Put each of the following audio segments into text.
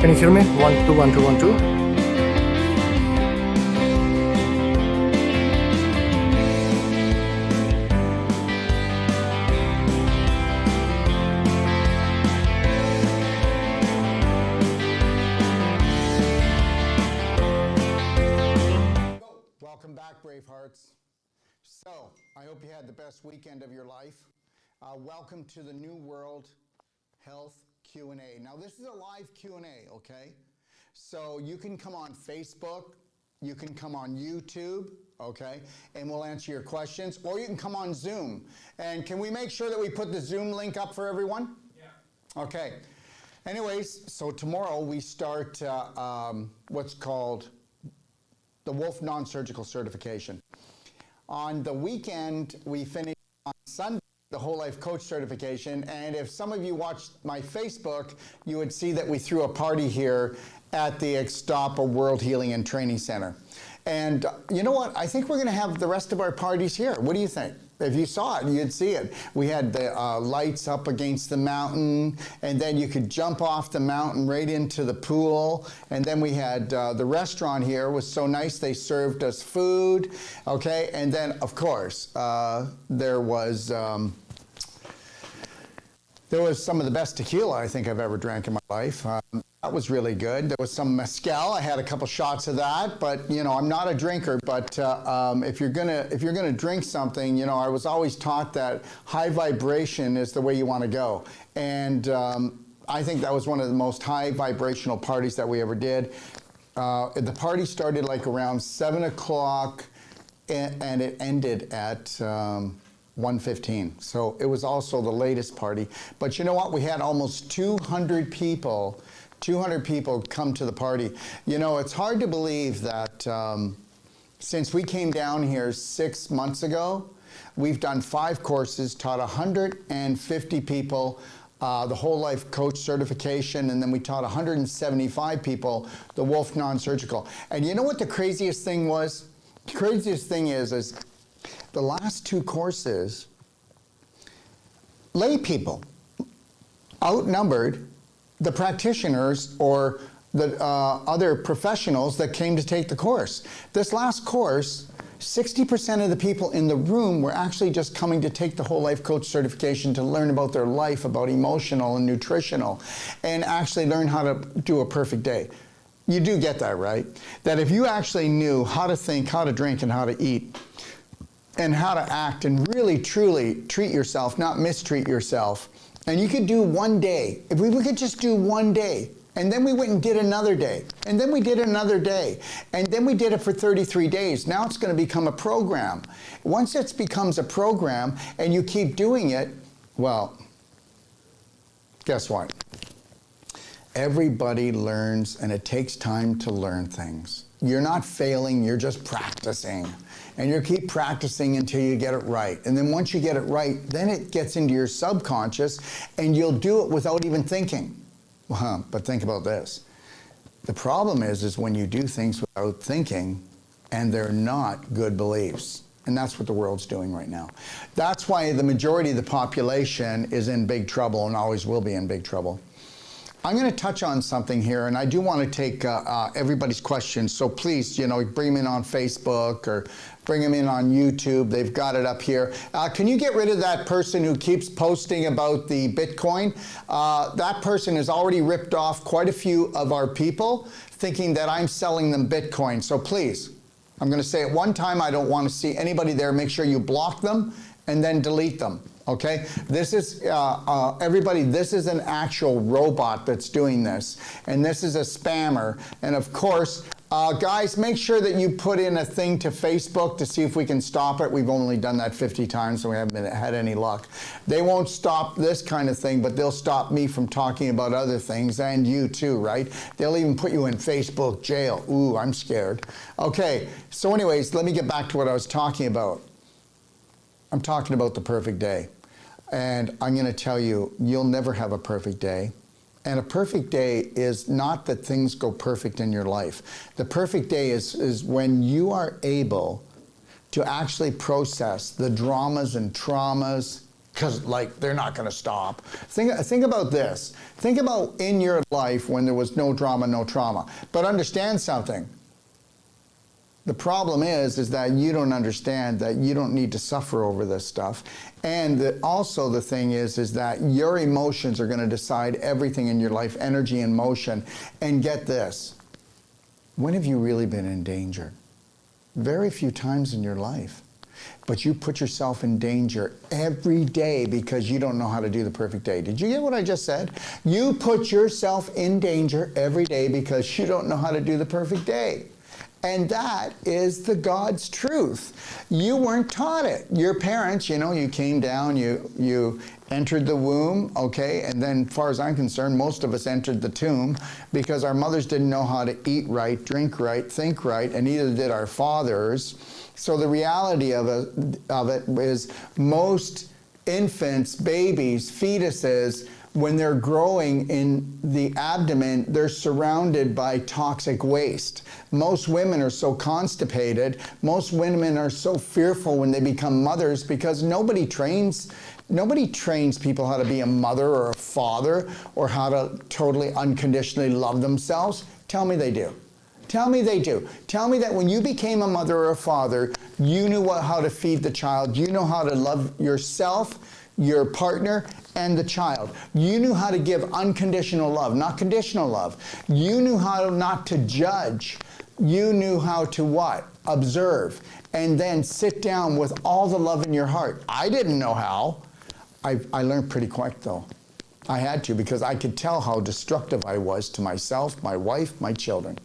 Can you hear me? 1 2 1 2 1 2. Welcome back, Bravehearts. So, I hope you had the best weekend of your life. Welcome to the New World Health Q&A. Now, this is a live Q&A, okay? So, you can come on Facebook, you can come on YouTube, okay? And we'll answer your questions. Or you can come on Zoom. And can we make sure that we put the Zoom link up for everyone? Yeah. Okay. Anyways, so tomorrow we start what's called the Wolf Non-Surgical Certification. On the weekend, we finished on Sunday the Whole Life Coach Certification, and if some of you watched my Facebook, you would see that we threw a party here at the Ixtapa World Healing and Training Center. And you know what? I think we're going to have the rest of our parties here. What do you think? If you saw it, you'd see it. We had the lights up against the mountain, and then you could jump off the mountain right into the pool. And then we had the restaurant here was so nice. They served us food, okay? And then, of course, there was some of the best tequila I think I've ever drank in my life. That was really good. There was some mezcal. I had a couple shots of that, but you know, I'm not a drinker. But if you're gonna drink something, you know, I was always taught that high vibration is the way you want to go, and I think that was one of the most high vibrational parties that we ever did. The party started like around 7 o'clock, and it ended at 1:15. So it was also the latest party. But you know what? We had almost 200 people come to the party. You know, it's hard to believe that since we came down here 6 months ago, we've done 5 courses, taught 150 people the Whole Life Coach Certification, and then we taught 175 people the Wolf Non-Surgical. And you know what the craziest thing was? The craziest thing is the last 2 courses, lay people outnumbered the practitioners or the other professionals that came to take the course. This last course, 60% of the people in the room were actually just coming to take the Whole Life Coach Certification to learn about their life, about emotional and nutritional, and actually learn how to do a perfect day. You do get that, right? That if you actually knew how to think, how to drink, and how to eat, and how to act and really, truly treat yourself, not mistreat yourself, and you could do one day, if we could just do one day, and then we went and did another day, and then we did another day, and then we did it for 33 days. Now it's going to become a program. Once it becomes a program and you keep doing it, well, guess what? Everybody learns, and it takes time to learn things. You're not failing, you're just practicing. And you keep practicing until you get it right. And then once you get it right, then it gets into your subconscious, and you'll do it without even thinking. But think about this. The problem is when you do things without thinking, and they're not good beliefs. And that's what the world's doing right now. That's why the majority of the population is in big trouble and always will be in big trouble. I'm going to touch on something here, and I do want to take everybody's questions. So please, you know, bring them in on Facebook or bring them in on YouTube. They've got it up here. Can you get rid of that person who keeps posting about the Bitcoin? That person has already ripped off quite a few of our people, thinking that I'm selling them Bitcoin. So please, I'm going to say it one time. I don't want to see anybody there. Make sure you block them and then delete them. Okay, this is, everybody, this is an actual robot that's doing this, and this is a spammer. And of course, guys, make sure that you put in a thing to Facebook to see if we can stop it. We've only done that 50 times, so we haven't had any luck. They won't stop this kind of thing, but they'll stop me from talking about other things, and you too, right? They'll even put you in Facebook jail. Ooh, I'm scared. Okay, so anyways, let me get back to what I was talking about. I'm talking about the perfect day. And I'm going to tell you, you'll never have a perfect day. And a perfect day is not that things go perfect in your life. The perfect day is when you are able to actually process the dramas and traumas because like they're not going to stop. Think about this. Think about in your life when there was no drama, no trauma. But understand something. The problem is that you don't understand that you don't need to suffer over this stuff. And also the thing is that your emotions are going to decide everything in your life, energy and motion. And get this, when have you really been in danger? Very few times in your life. But you put yourself in danger every day because you don't know how to do the perfect day. Did you get what I just said? You put yourself in danger every day because you don't know how to do the perfect day. And that is the God's truth. You weren't taught it. Your parents, you know, you came down, you entered the womb, okay? And then, as far as I'm concerned, most of us entered the tomb because our mothers didn't know how to eat right, drink right, think right, and neither did our fathers. So the reality of it is most infants, babies, fetuses, when they're growing in the abdomen, they're surrounded by toxic waste. Most women are so constipated. Most women are so fearful when they become mothers because nobody trains people how to be a mother or a father or how to totally unconditionally love themselves. Tell me they do. Tell me they do. Tell me that when you became a mother or a father, you knew how to feed the child. You know how to love yourself, your partner, and the child. You knew how to give unconditional love, not conditional love. You knew how not to judge. You knew how to what? Observe. And then sit down with all the love in your heart. I didn't know how. I learned pretty quick though. I had to because I could tell how destructive I was to myself, my wife, my children.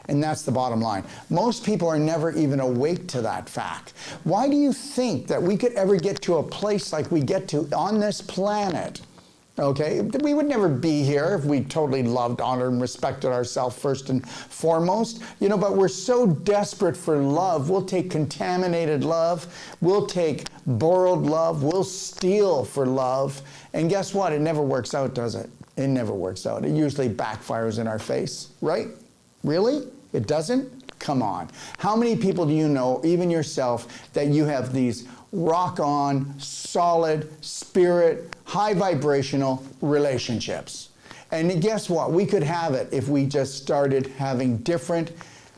And that's the bottom line. Most people are never even awake to that fact. Why do you think that we could ever get to a place like we get to on this planet? Okay, we would never be here if we totally loved, honored, and respected ourselves first and foremost. You know, but we're so desperate for love. We'll take contaminated love. We'll take borrowed love. We'll steal for love. And guess what? It never works out, does it? It never works out. It usually backfires in our face, right? Really? It doesn't? Come on. How many people do you know, even yourself, that you have these rock-on, solid, spirit, high vibrational relationships? And guess what? We could have it if we just started having different,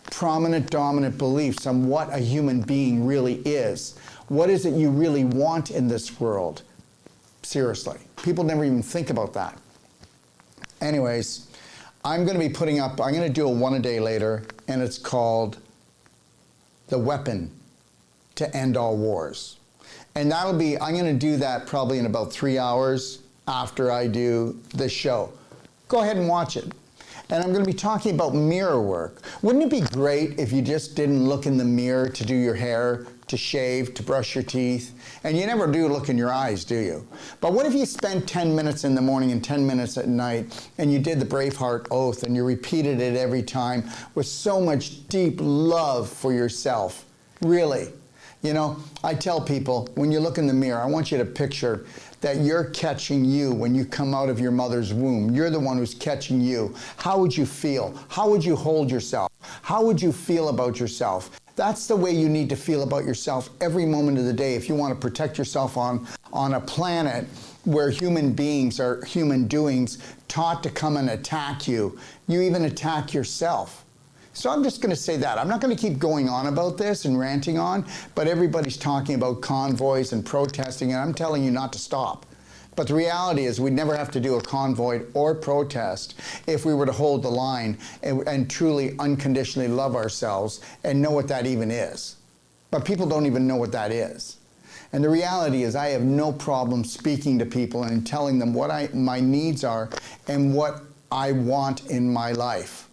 prominent, dominant beliefs on what a human being really is. What is it you really want in this world? Seriously. People never even think about that. Anyways, I'm going to be putting up, I'm going to do a one a day later, and it's called The Weapon to End All Wars. And that'll be, I'm going to do that probably in about 3 hours after I do this show. Go ahead and watch it. And I'm going to be talking about mirror work. Wouldn't it be great if you just didn't look in the mirror to do your hair, to shave, to brush your teeth? And you never do look in your eyes, do you? But what if you spent 10 minutes in the morning and 10 minutes at night and you did the Braveheart Oath and you repeated it every time with so much deep love for yourself? Really. You know, I tell people, when you look in the mirror, I want you to picture that you're catching you when you come out of your mother's womb. You're the one who's catching you. How would you feel? How would you hold yourself? How would you feel about yourself? That's the way you need to feel about yourself every moment of the day if you want to protect yourself on a planet where human beings are human doings taught to come and attack you. You even attack yourself. So I'm just going to say that. I'm not going to keep going on about this and ranting on, but everybody's talking about convoys and protesting, and I'm telling you not to stop. But the reality is we'd never have to do a convoy or protest if we were to hold the line and truly unconditionally love ourselves and know what that even is. But people don't even know what that is. And the reality is I have no problem speaking to people and telling them what my needs are and what I want in my life.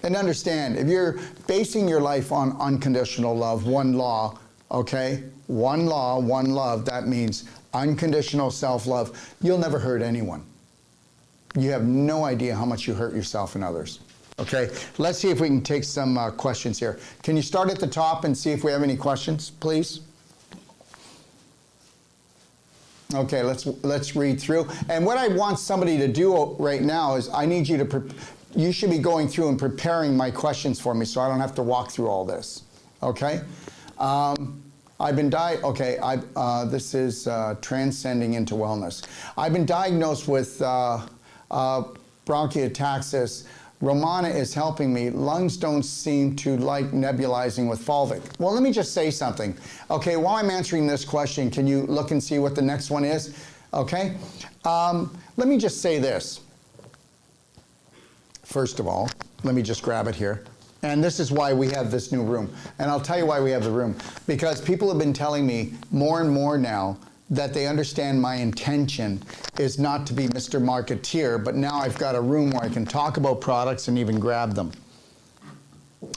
And understand, if you're basing your life on unconditional love, one law, okay? One law, one love, that means unconditional self-love. You'll never hurt anyone. You have no idea how much you hurt yourself and others. Okay, let's see if we can take some questions here. Can you start at the top and see if we have any questions, please? Okay, let's read through. And what I want somebody to do right now is I need you to you should be going through and preparing my questions for me so I don't have to walk through all this. Okay? I've been this is transcending into wellness. I've been diagnosed with bronchiectasis. Romana is helping me. Lungs don't seem to like nebulizing with Fulvic. Well, let me just say something. Okay, while I'm answering this question, can you look and see what the next one is? Okay, let me just say this. First of all, let me just grab it here. And this is why we have this new room. And I'll tell you why we have the room. Because people have been telling me more and more now that they understand my intention is not to be Mr. Marketeer, but now I've got a room where I can talk about products and even grab them.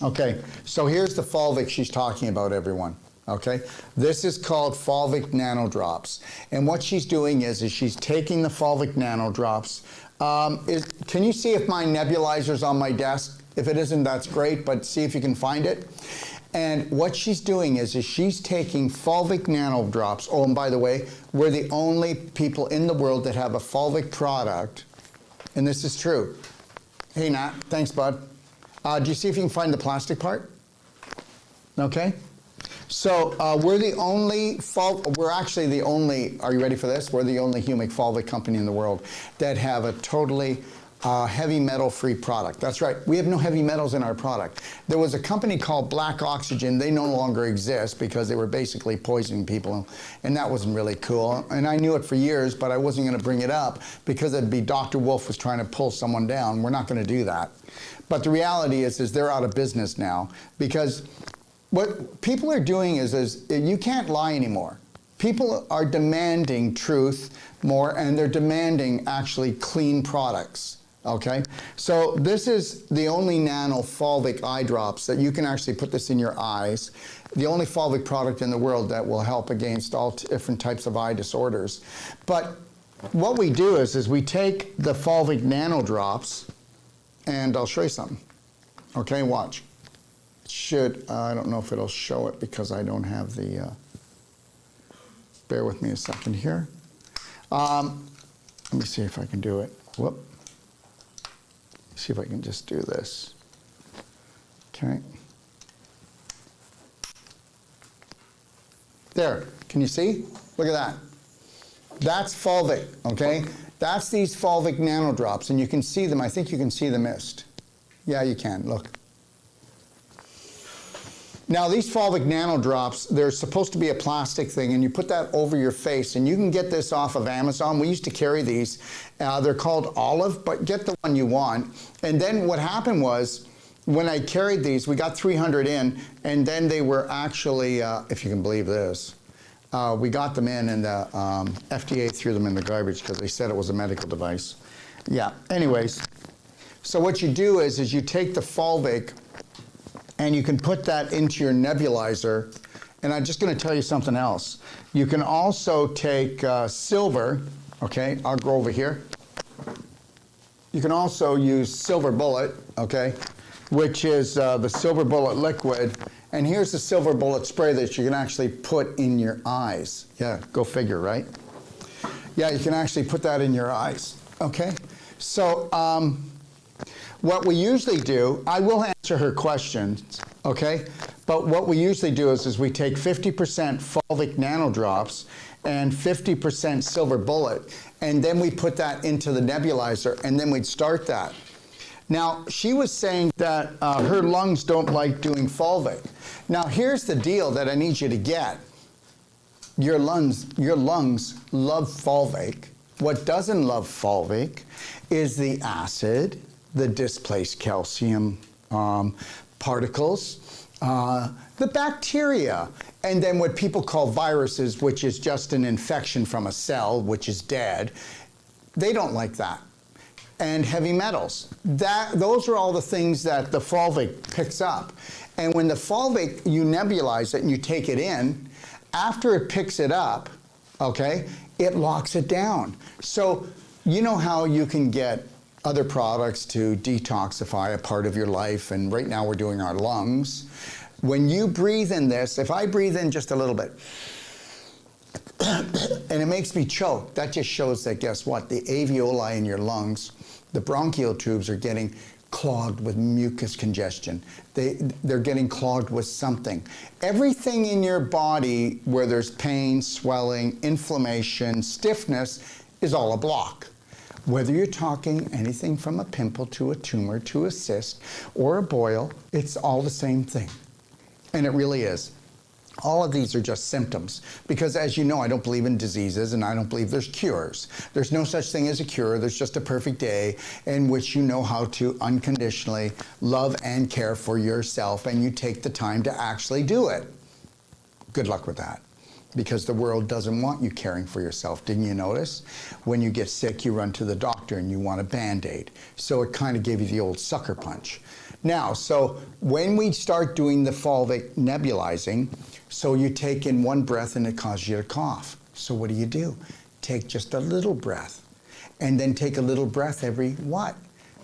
Okay, so here's the Fulvic she's talking about, everyone. Okay, this is called Fulvic Nano Drops. And what she's doing is she's taking the Fulvic Nano Drops. Can you see if my nebulizer's on my desk? If it isn't, that's great, but see if you can find it. And what she's doing is she's taking Fulvic Nano Drops. Oh, and by the way, we're the only people in the world that have a Fulvic product, and this is true. Hey, Nat, thanks, bud. Do you see if you can find the plastic part? Okay. So we're actually the only, are you ready for this? We're the only humic Fulvic company in the world that have a totally heavy metal free product. That's right, we have no heavy metals in our product. There was a company called Black Oxygen. They no longer exist because they were basically poisoning people, and that wasn't really cool. And I knew it for years, but I wasn't gonna bring it up because it'd be Dr. Wolf was trying to pull someone down. We're not gonna do that. But the reality is they're out of business now, because what people are doing is you can't lie anymore. People are demanding truth more, and they're demanding actually clean products. Okay, so this is the only nano Fulvic eye drops that you can actually put this in your eyes. The only Fulvic product in the world that will help against all different types of eye disorders. But what we do is we take the Fulvic Nano Drops, and I'll show you something. Okay, watch. I don't know if it'll show it because I don't have the, bear with me a second here. Let me see if I can do it. Whoop. See if I can just do this. Okay. There, can you see? Look at that. That's Fulvic, okay? That's these Fulvic Nano Drops, and you can see them. I think you can see the mist. Yeah, you can, look. Now, these Fulvic Nano Drops, they're supposed to be a plastic thing, and you put that over your face, and you can get this off of Amazon. We used to carry these. They're called Olive, but get the one you want. And then what happened was, when I carried these, we got 300 in, and then they were actually, if you can believe this, we got them in, and the FDA threw them in the garbage because they said it was a medical device. Yeah, anyways. So what you do is you take the Fulvic, and you can put that into your nebulizer. And I'm just going to tell you something else. You can also take silver. Okay, I'll go over here. You can also use Silver Bullet, okay, which is the Silver Bullet liquid. And here's the Silver Bullet spray that you can actually put in your eyes. Yeah, go figure, right? Yeah, you can actually put that in your eyes, okay? So, what we usually do, I will answer her questions, okay? But what we usually do is we take 50% Fulvic Nano Drops and 50% Silver Bullet, and then we put that into the nebulizer, and then we'd start that. Now, she was saying that her lungs don't like doing Fulvic. Now, here's the deal that I need you to get. Your lungs love Fulvic. What doesn't love Fulvic is the acid, the displaced calcium particles, the bacteria, and then what people call viruses, which is just an infection from a cell, which is dead. They don't like that. And heavy metals. Those are all the things that the Fulvic picks up. And when the Fulvic, you nebulize it and you take it in, after it picks it up, okay, it locks it down. So you know how you can get other products to detoxify a part of your life, and right now we're doing our lungs. When you breathe in this, if I breathe in just a little bit, and it makes me choke, that just shows that, guess what, the alveoli in your lungs, the bronchial tubes are getting clogged with mucus congestion. They're getting clogged with something. Everything in your body where there's pain, swelling, inflammation, stiffness is all a block. Whether you're talking anything from a pimple to a tumor to a cyst or a boil, it's all the same thing. And it really is. All of these are just symptoms because, as you know, I don't believe in diseases and I don't believe there's cures. There's no such thing as a cure. There's just a perfect day in which you know how to unconditionally love and care for yourself, and you take the time to actually do it. Good luck with that, because the world doesn't want you caring for yourself. Didn't you notice? When you get sick, you run to the doctor and you want a Band-Aid. So it kind of gave you the old sucker punch. Now, so when we start doing the fulvic nebulizing, so you take in one breath and it causes you to cough. So what do? Take just a little breath, and then take a little breath every what?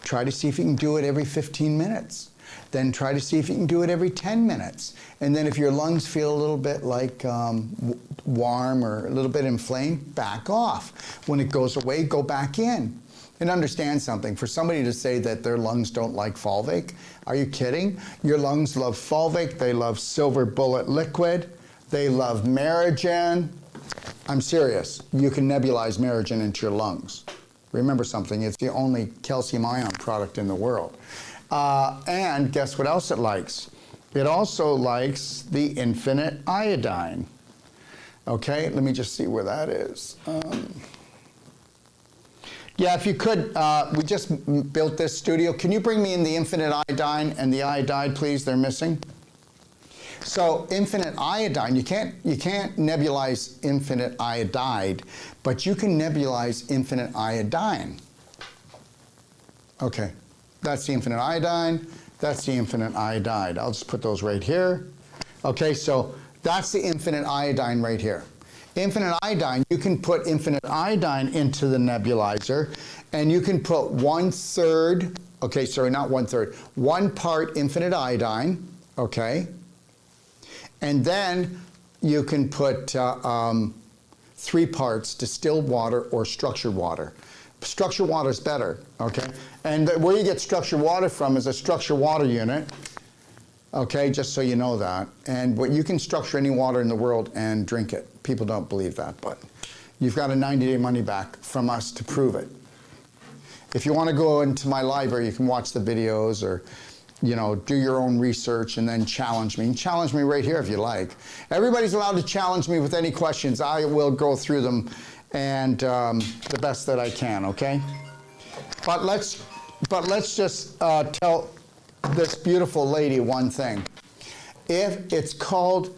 Try to see if you can do it every 15 minutes. Then try to see if you can do it every 10 minutes. And then if your lungs feel a little bit like warm or a little bit inflamed, back off. When it goes away, go back in. And understand something, for somebody to say that their lungs don't like fulvic, are you kidding? Your lungs love fulvic, they love silver bullet liquid, they love Merigen. I'm serious, you can nebulize Merigen into your lungs. Remember something, it's the only calcium ion product in the world. And guess what else it likes? It also likes the infinite iodine. Okay, let me just see where that is. Yeah, if you could, we just built this studio. Can you bring me in the infinite iodine and the iodide, please? They're missing. So infinite iodine, you can't nebulize infinite iodide, but you can nebulize infinite iodine. Okay, that's the infinite iodine, that's the infinite iodide. I'll just put those right here. Okay, so that's the infinite iodine right here. Infinite iodine, you can put infinite iodine into the nebulizer, and you can put 1/3, okay, sorry, not 1/3, 1 part infinite iodine, okay? And then you can put 3 parts distilled water or structured water. Structured water is better, okay? And where you get structured water from is a structured water unit. Okay, just so you know that. And you can structure any water in the world and drink it. People don't believe that, but you've got a 90-day money back from us to prove it. If you want to go into my library, you can watch the videos or, you know, do your own research and then challenge me. Challenge me right here if you like. Everybody's allowed to challenge me with any questions. I will go through them and the best that I can, okay? But let's just tell this beautiful lady one thing. If it's called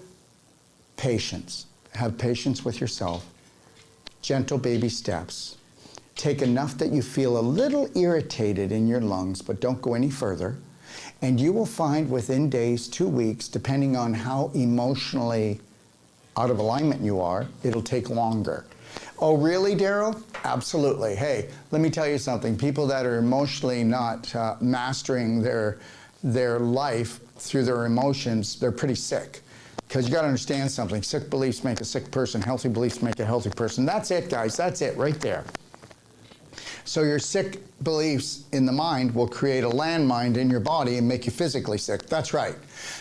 patience, have patience with yourself, gentle baby steps, take enough that you feel a little irritated in your lungs, but don't go any further, and you will find within days, 2 weeks, depending on how emotionally out of alignment you are, it'll take longer. Oh, really, Daryl? Absolutely. Hey, let me tell you something. People that are emotionally not mastering their life through their emotions, they're pretty sick. Because you got to understand something. Sick beliefs make a sick person. Healthy beliefs make a healthy person. That's it, guys. That's it right there. So your sick beliefs in the mind will create a landmine in your body and make you physically sick. That's right.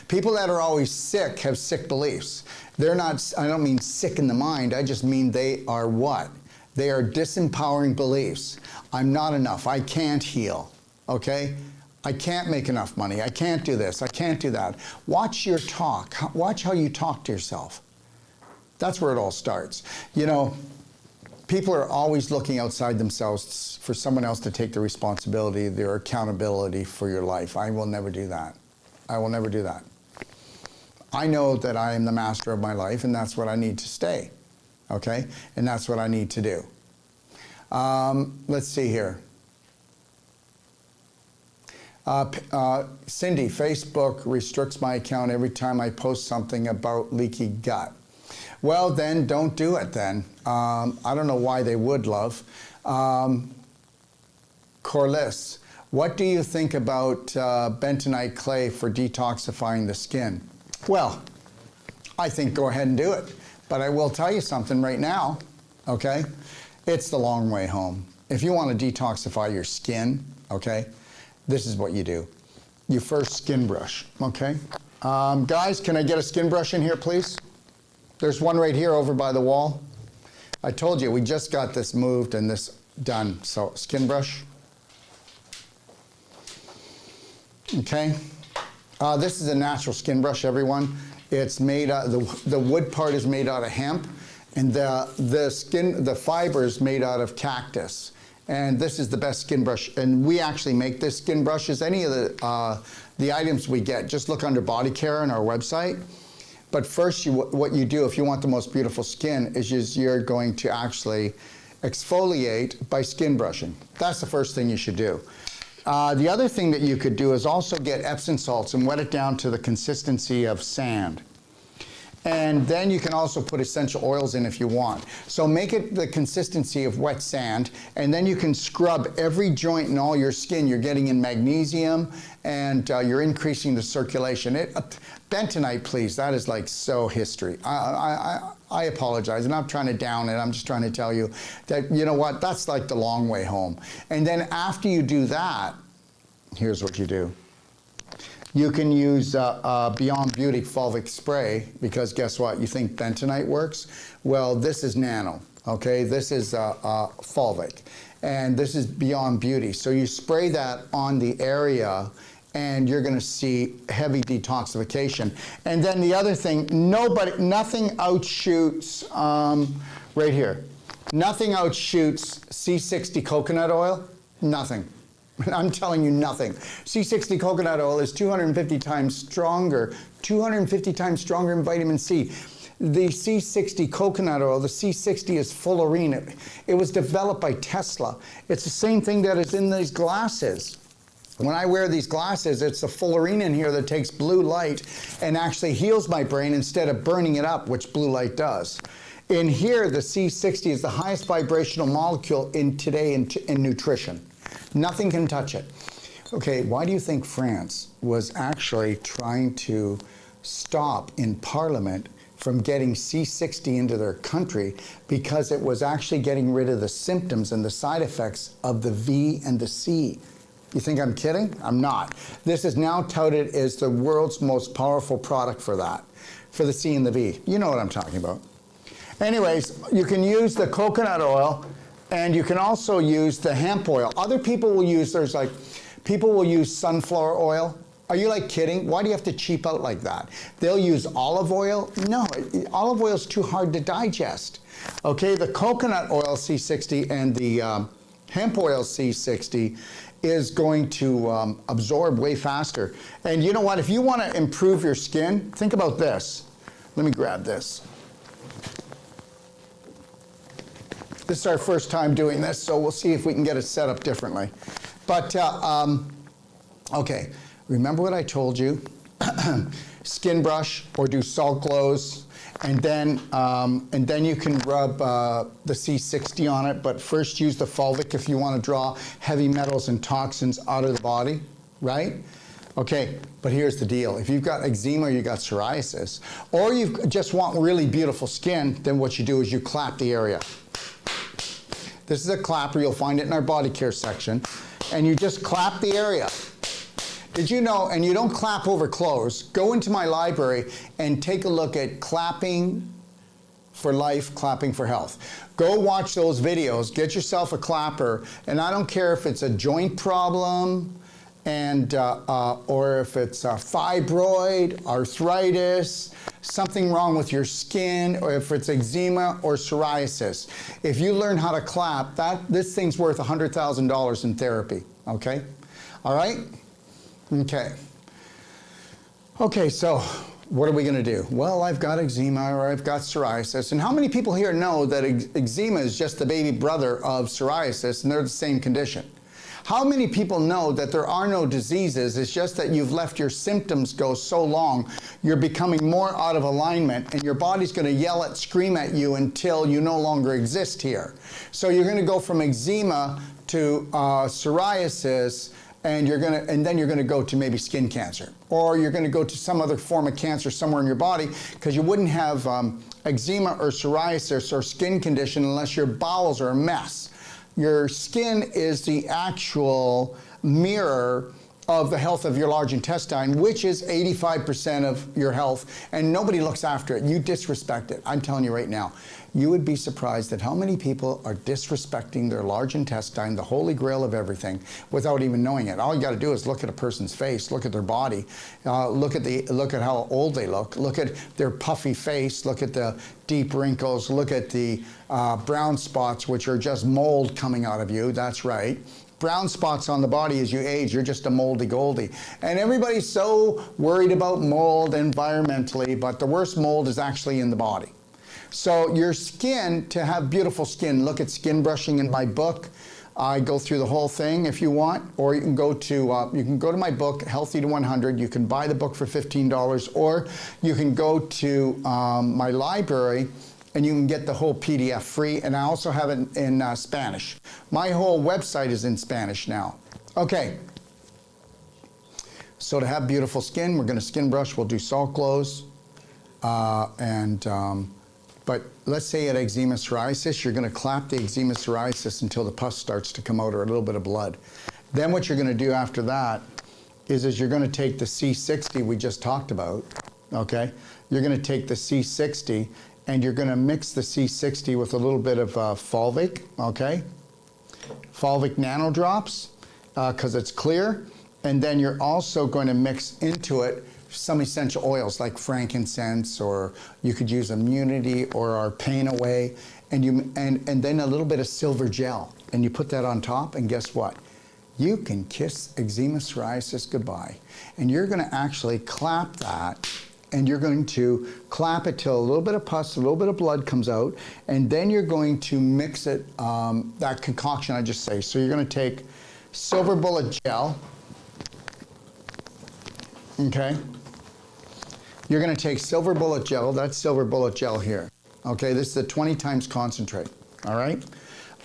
People that are always sick have sick beliefs. They're not, I don't mean sick in the mind, I just mean they are what? They are disempowering beliefs. I'm not enough, I can't heal, okay? I can't make enough money, I can't do this, I can't do that. Watch your talk, watch how you talk to yourself. That's where it all starts. You know, people are always looking outside themselves for someone else to take the responsibility, their accountability for your life. I will never do that. I will never do that. I know that I am the master of my life, and that's what I need to stay, okay? And that's what I need to do. Let's see here. Cindy, Facebook restricts my account every time I post something about leaky gut. Well, then, don't do it then. I don't know why they would, love. Corliss, what do you think about bentonite clay for detoxifying the skin? Well, I think go ahead and do it. But I will tell you something right now, okay? It's the long way home. If you want to detoxify your skin, okay, this is what you do. You first skin brush, okay? Guys, can I get a skin brush in here, please? There's one right here over by the wall. I told you, we just got this moved and this done. So, skin brush. Okay. This is a natural skin brush, everyone. It's made out, the wood part is made out of hemp, and the fiber is made out of cactus. And this is the best skin brush. And we actually make this skin brushes. Any of the items we get, just look under body care on our website. But first, what you do if you want the most beautiful skin is you're going to actually exfoliate by skin brushing. That's the first thing you should do. The other thing that you could do is also get Epsom salts and wet it down to the consistency of sand. And then you can also put essential oils in if you want. So make it the consistency of wet sand, and then you can scrub every joint in all your skin. You're getting in magnesium, and you're increasing the circulation. Bentonite, please, that is like so history. I apologize, and I'm trying to down it. I'm just trying to tell you that, you know what, that's like the long way home. And then after you do that, here's what you do. You can use Beyond Beauty Fulvic Spray, because guess what? You think bentonite works? Well, this is nano, okay? This is fulvic, and this is Beyond Beauty. So you spray that on the area, and you're gonna see heavy detoxification. And then the other thing, nothing outshoots, right here, nothing outshoots C60 coconut oil, nothing. I'm telling you nothing. C60 coconut oil is 250 times stronger, 250 times stronger in vitamin C. The C60 coconut oil, the C60 is fullerene. It was developed by Tesla. It's the same thing that is in these glasses. When I wear these glasses, it's the fullerene in here that takes blue light and actually heals my brain instead of burning it up, which blue light does. In here, the C60 is the highest vibrational molecule today in nutrition. Nothing can touch it. Okay, why do you think France was actually trying to stop in Parliament from getting C60 into their country? Because it was actually getting rid of the symptoms and the side effects of the V and the C. You think I'm kidding? I'm not. This is now touted as the world's most powerful product for that, for the C and the V. You know what I'm talking about. Anyways, you can use the coconut oil, and you can also use the hemp oil. Other people will use, people will use sunflower oil. Are you like kidding? Why do you have to cheap out like that? They'll use olive oil. No, olive oil is too hard to digest. Okay, the coconut oil C60 and the hemp oil C60 is going to absorb way faster. And you know what? If you want to improve your skin, think about this. Let me grab this. This is our first time doing this, so we'll see if we can get it set up differently. But, okay, remember what I told you? Skin brush or do salt glows, and then you can rub the C60 on it, but first use the fulvic if you want to draw heavy metals and toxins out of the body, right? Okay, but here's the deal. If you've got eczema or you've got psoriasis, or you just want really beautiful skin, then what you do is you clap the area. This is a clapper. You'll find it in our body care section. And you just clap the area. Did you know, and you don't clap over clothes, go into my library and take a look at Clapping for Life, Clapping for Health. Go watch those videos, get yourself a clapper, and I don't care if it's a joint problem, and or if it's a fibroid, arthritis, something wrong with your skin, or if it's eczema or psoriasis. If you learn how to clap, this thing's worth $100,000 in therapy, okay? All right? Okay. Okay, so what are we gonna do? Well, I've got eczema or I've got psoriasis. And how many people here know that eczema is just the baby brother of psoriasis and they're the same condition? How many people know that there are no diseases? It's just that you've left your symptoms go so long, you're becoming more out of alignment, and your body's going to scream at you until you no longer exist here. So you're going to go from eczema to psoriasis, and then you're going to go to maybe skin cancer, or you're going to go to some other form of cancer somewhere in your body, because you wouldn't have eczema or psoriasis or skin condition unless your bowels are a mess. Your skin is the actual mirror of the health of your large intestine, which is 85% of your health, and nobody looks after it. You disrespect it. I'm telling you right now, you would be surprised at how many people are disrespecting their large intestine, the holy grail of everything, without even knowing it. All you got to do is look at a person's face, look at their body, look at how old they look at their puffy face, look at the deep wrinkles, look at the brown spots, which are just mold coming out of you. That's right. Brown spots on the body as you age, you're just a moldy goldie. And everybody's so worried about mold environmentally, but the worst mold is actually in the body. So your skin, to have beautiful skin, look at skin brushing in my book. I go through the whole thing if you want, or you can go to my book, Healthy to 100. You can buy the book for $15, or you can go to my library and you can get the whole PDF free, and I also have it in Spanish. My whole website is in Spanish now. Okay, so to have beautiful skin, we're gonna skin brush, we'll do salt glows, but let's say at eczema psoriasis, you're gonna clap the eczema psoriasis until the pus starts to come out or a little bit of blood. Then what you're gonna do after that is you're gonna take the C60 we just talked about, okay? You're gonna take the C60 and you're gonna mix the C60 with a little bit of fulvic, okay? Fulvic nanodrops, because it's clear. And then you're also going to mix into it some essential oils like frankincense, or you could use immunity or our pain away, and then a little bit of silver gel. And you put that on top, and guess what? You can kiss eczema psoriasis goodbye. And you're gonna actually clap that, and you're going to clap it till a little bit of pus, a little bit of blood comes out, and then you're going to mix it, that concoction I just say. So you're gonna take silver bullet gel, okay? You're gonna take silver bullet gel, that's silver bullet gel here. Okay, this is a 20 times concentrate, all right,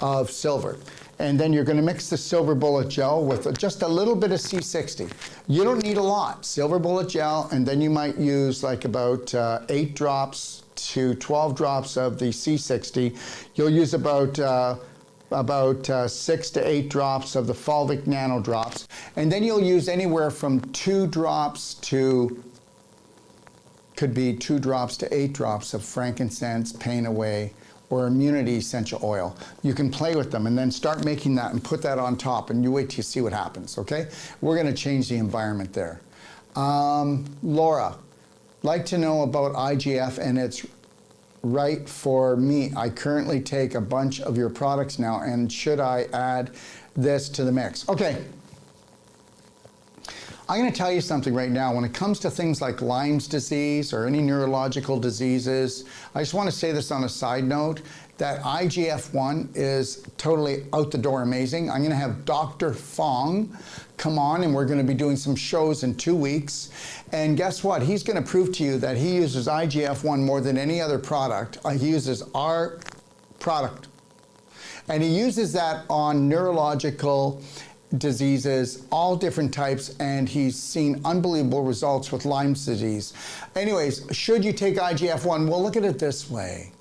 of silver. And then you're gonna mix the silver bullet gel with just a little bit of C60. You don't need a lot, silver bullet gel, and then you might use like about 8 drops to 12 drops of the C60. You'll use about 6 to 8 drops of the fulvic nanodrops. And then you'll use anywhere from 2 drops to, could be 2 drops to 8 drops of frankincense, pain away, or immunity essential oil. You can play with them and then start making that and put that on top, and you wait till you see what happens, okay? We're gonna change the environment there. Laura, like to know about IGF, and it's right for me. I currently take a bunch of your products now, and should I add this to the mix? Okay. I'm going to tell you something right now. When it comes to things like Lyme's disease or any neurological diseases, I just want to say this on a side note, that IGF-1 is totally out the door amazing. I'm going to have Dr. Fong come on, and we're going to be doing some shows in 2 weeks. And guess what? He's going to prove to you that he uses IGF-1 more than any other product. He uses our product. And he uses that on neurological diseases, all different types, and he's seen unbelievable results with Lyme's disease. Anyways, should you take IGF-1? Well, look at it this way.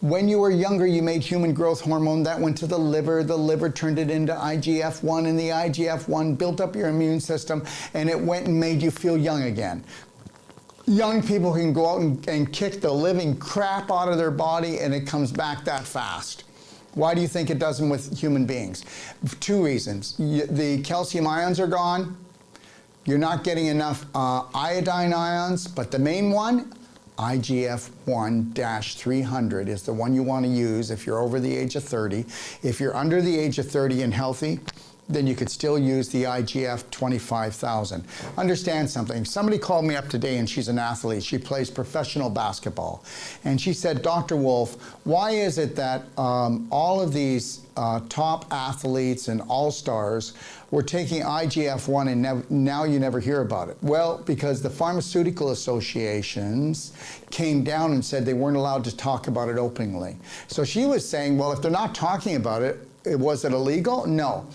When you were younger, you made human growth hormone that went to the liver turned it into IGF-1, and the IGF-1 built up your immune system, and it went and made you feel young again. Young people can go out and kick the living crap out of their body, and it comes back that fast. Why do you think it doesn't with human beings? 2 reasons. The calcium ions are gone. You're not getting enough iodine ions, but the main one, IGF-1-300 is the one you want to use if you're over the age of 30. If you're under the age of 30 and healthy, then you could still use the IGF 25,000. Understand something. Somebody called me up today, and she's an athlete. She plays professional basketball. And she said, Dr. Wolf, why is it that all of these top athletes and all-stars were taking IGF-1 and now you never hear about it? Well, because the pharmaceutical associations came down and said they weren't allowed to talk about it openly. So she was saying, well, if they're not talking about it, was it illegal? No.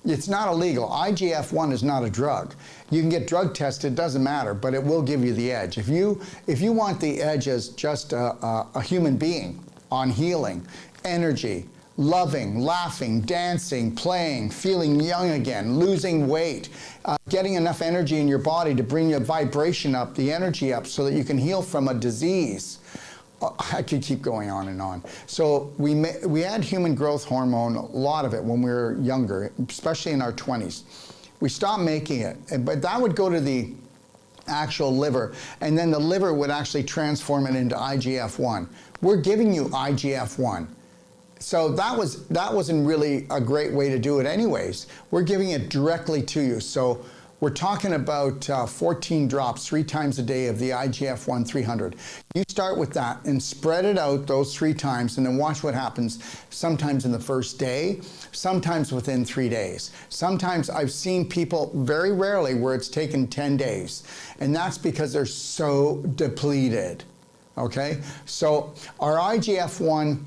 It's not illegal. IGF-1 is not a drug. You can get drug tested, doesn't matter, but it will give you the edge. If you want the edge as just a human being on healing, energy, loving, laughing, dancing, playing, feeling young again, losing weight, getting enough energy in your body to bring your vibration up, the energy up, so that you can heal from a disease. I could keep going on and on. So we had human growth hormone, a lot of it when we were younger, especially in our 20s. We stopped making it, but that would go to the actual liver, and then the liver would actually transform it into IGF-1. We're giving you IGF-1. So that wasn't really a great way to do it anyways. We're giving it directly to you. So we're talking about 14 drops 3 times a day of the IGF-1 300. You start with that and spread it out those 3 times, and then watch what happens sometimes in the first day, sometimes within 3 days. Sometimes I've seen people, very rarely, where it's taken 10 days. And that's because they're so depleted. Okay? So our IGF-1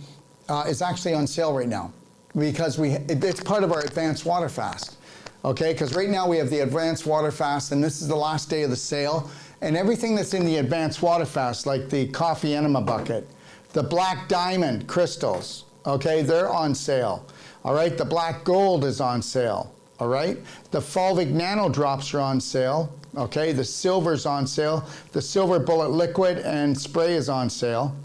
is actually on sale right now because it's part of our advanced water fast. Okay, because right now we have the advanced water fast, and this is the last day of the sale, and everything that's in the advanced water fast, like the coffee enema bucket, the black diamond crystals, okay, they're on sale. All right, the black gold is on sale. All right, the fulvic nano drops are on sale. Okay, the silver's on sale. The silver bullet liquid and spray is on sale.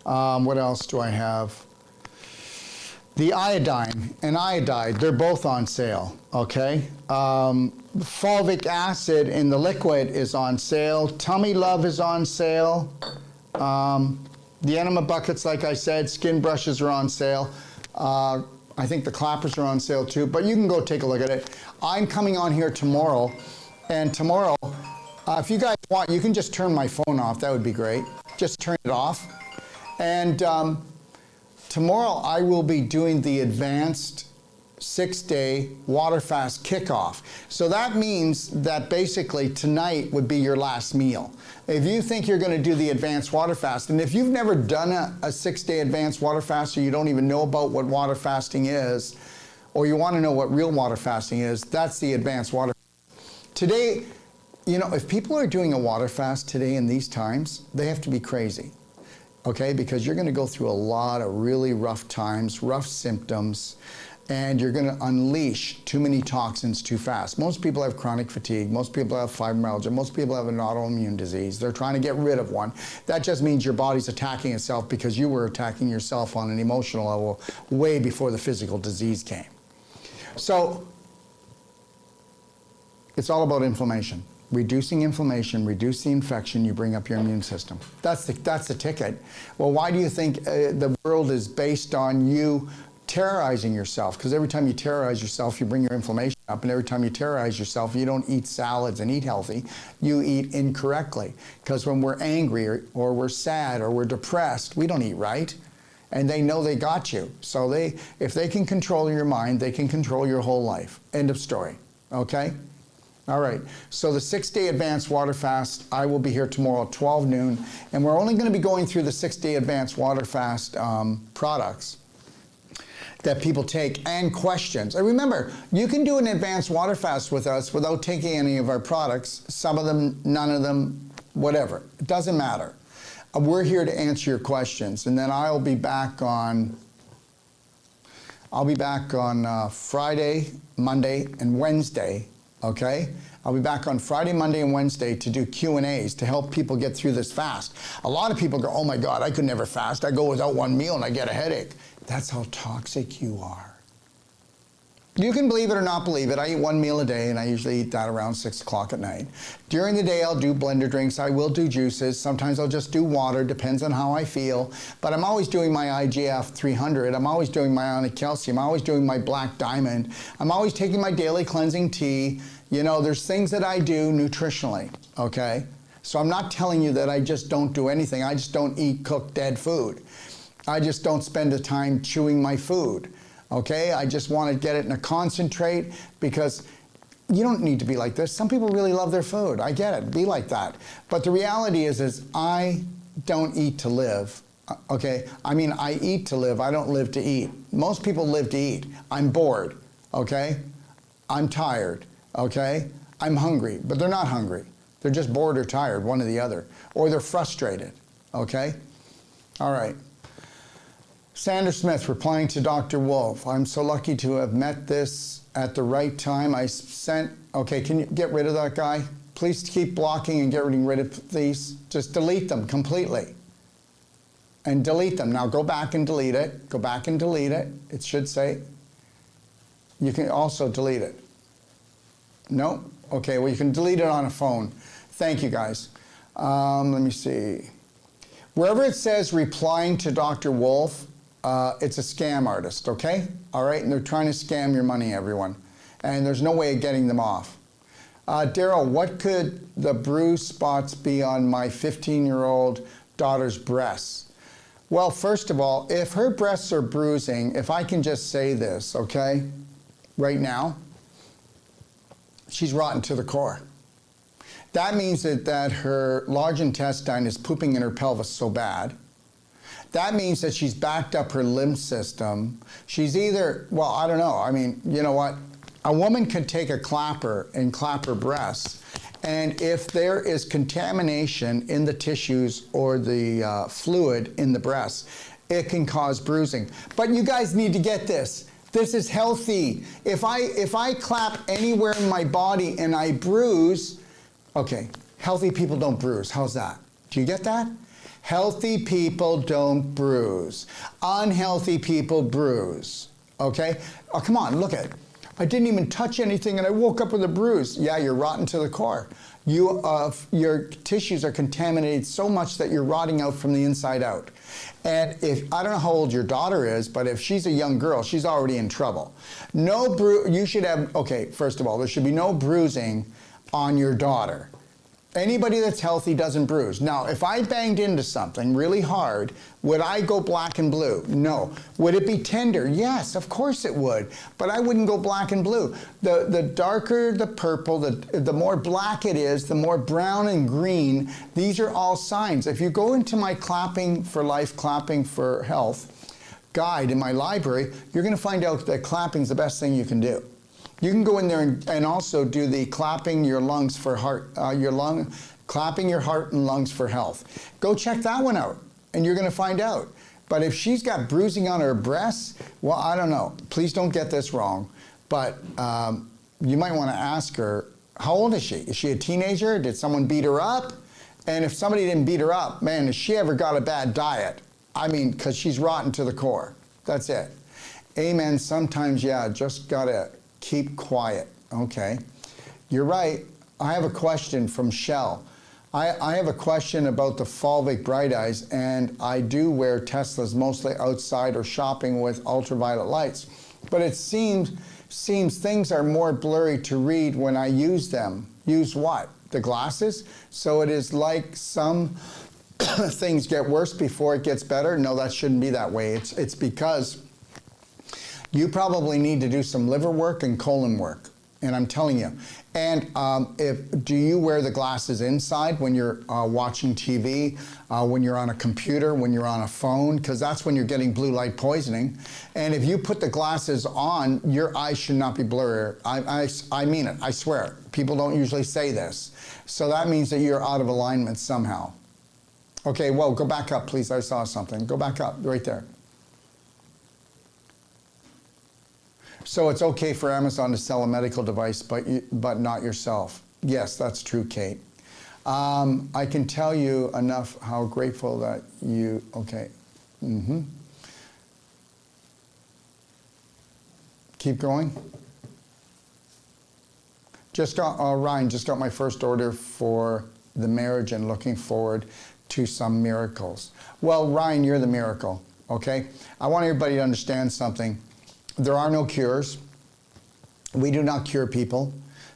What else do I have? The iodine and iodide, they're both on sale, okay? Fulvic acid in the liquid is on sale. Tummy Love is on sale. The enema buckets, like I said, skin brushes are on sale. I think the clappers are on sale too, but you can go take a look at it. I'm coming on here tomorrow, and tomorrow, if you guys want, you can just turn my phone off. That would be great. Just turn it off. And tomorrow I will be doing the advanced 6-day water fast kickoff. So that means that basically tonight would be your last meal. If you think you're going to do the advanced water fast, and if you've never done a 6-day advanced water fast, or you don't even know about what water fasting is, or you want to know what real water fasting is, that's the advanced water. Today, you know, if people are doing a water fast today in these times, they have to be crazy. Okay, because you're going to go through a lot of really rough times, rough symptoms, and you're going to unleash too many toxins too fast. Most people have chronic fatigue. Most people have fibromyalgia. Most people have an autoimmune disease. They're trying to get rid of one. That just means your body's attacking itself because you were attacking yourself on an emotional level way before the physical disease came. So it's all about inflammation. Reducing inflammation, reduce the infection, you bring up your immune system. That's the ticket. Well, why do you think the world is based on you terrorizing yourself? Because every time you terrorize yourself, you bring your inflammation up, and every time you terrorize yourself, you don't eat salads and eat healthy, you eat incorrectly. Because when we're angry or we're sad or we're depressed, we don't eat right. And they know they got you. So if they can control your mind, they can control your whole life. End of story. Okay? All right, so the 6-day advanced water fast, I will be here tomorrow at 12 noon, and we're only going to be going through the 6-day advanced water fast products that people take and questions. And remember, you can do an advanced water fast with us without taking any of our products. Some of them, none of them, whatever. It doesn't matter. We're here to answer your questions, and then I'll be back on Friday, Monday, and Wednesday. Okay? I'll be back on Friday, Monday, and Wednesday to do Q&As to help people get through this fast. A lot of people go, oh my God, I could never fast. I go without one meal and I get a headache. That's how toxic you are. You can believe it or not believe it. I eat one meal a day, and I usually eat that around 6 o'clock at night. During the day, I'll do blender drinks. I will do juices. Sometimes I'll just do water. Depends on how I feel. But I'm always doing my IGF 300. I'm always doing my ionic calcium. I'm always doing my black diamond. I'm always taking my daily cleansing tea. You know, there's things that I do nutritionally, okay? So I'm not telling you that I just don't do anything. I just don't eat cooked dead food. I just don't spend the time chewing my food. Okay, I just want to get it in a concentrate, because you don't need to be like this. Some people really love their food. I get it. Be like that. But the reality is I don't eat to live. Okay, I mean, I eat to live. I don't live to eat. Most people live to eat. I'm bored. Okay, I'm tired. Okay, I'm hungry, but they're not hungry. They're just bored or tired, one or the other, or they're frustrated. Okay, all right. Sandra Smith replying to Dr. Wolf. I'm so lucky to have met this at the right time. I sent, okay, can you get rid of that guy? Please keep blocking and getting rid of these. Just delete them completely. And delete them. Now go back and delete it. Go back and delete it. It should say. You can also delete it. No? Okay, well you can delete it on a phone. Thank you guys. Let me see. Wherever it says replying to Dr. Wolf, it's a scam artist, okay? All right, and they're trying to scam your money, everyone. And there's no way of getting them off. Daryl, what could the bruise spots be on my 15-year-old daughter's breasts? Well, first of all, if her breasts are bruising, if I can just say this, okay, right now, she's rotten to the core. That means that her large intestine is pooping in her pelvis so bad. That means that she's backed up her lymph system. She's either, well, I don't know. I mean, you know what? A woman could take a clapper and clap her breasts, and if there is contamination in the tissues or the fluid in the breasts, it can cause bruising. But you guys need to get this. This is healthy. If I clap anywhere in my body and I bruise, okay, healthy people don't bruise. How's that? Do you get that? Healthy people don't bruise. Unhealthy people bruise. Okay? Oh, come on, look at it. I didn't even touch anything and I woke up with a bruise. Yeah, you're rotten to the core. Your tissues are contaminated so much that you're rotting out from the inside out. And if, I don't know how old your daughter is, but if she's a young girl, she's already in trouble. You should have, okay, first of all, there should be no bruising on your daughter. Anybody that's healthy doesn't bruise. Now, if I banged into something really hard, would I go black and blue? No. Would it be tender? Yes, of course it would. But I wouldn't go black and blue. The darker the purple, the more black it is, the more brown and green, these are all signs. If you go into my Clapping for Life, Clapping for Health guide in my library, you're going to find out that clapping is the best thing you can do. You can go in there and also do the clapping your lungs for heart, clapping your heart and lungs for health. Go check that one out, and you're going to find out. But if she's got bruising on her breasts, well, I don't know. Please don't get this wrong, but you might want to ask her, how old is she? Is she a teenager? Did someone beat her up? And if somebody didn't beat her up, man, has she ever got a bad diet? I mean, because she's rotten to the core. That's it. Amen. Sometimes, yeah, just got to keep quiet. Okay. You're right. I have a question from Shell. I have a question about the Fulvic Bright Eyes, and I do wear Teslas mostly outside or shopping with ultraviolet lights. But it seems things are more blurry to read when I use them. Use what? The glasses? So it is like some things get worse before it gets better? No, that shouldn't be that way. It's because you probably need to do some liver work and colon work, and I'm telling you. And do you wear the glasses inside when you're watching TV, when you're on a computer, when you're on a phone? Because that's when you're getting blue light poisoning. And if you put the glasses on, your eyes should not be blurry. I mean it, I swear. People don't usually say this. So that means that you're out of alignment somehow. Okay, well, go back up, please. I saw something. Go back up, right there. So it's okay for Amazon to sell a medical device, but not yourself. Yes, that's true, Kate. I can tell you enough how grateful that you, okay. Keep going. Ryan, just got my first order for the marriage and looking forward to some miracles. Well, Ryan, you're the miracle, okay? I want everybody to understand something. There are no cures. We do not cure people.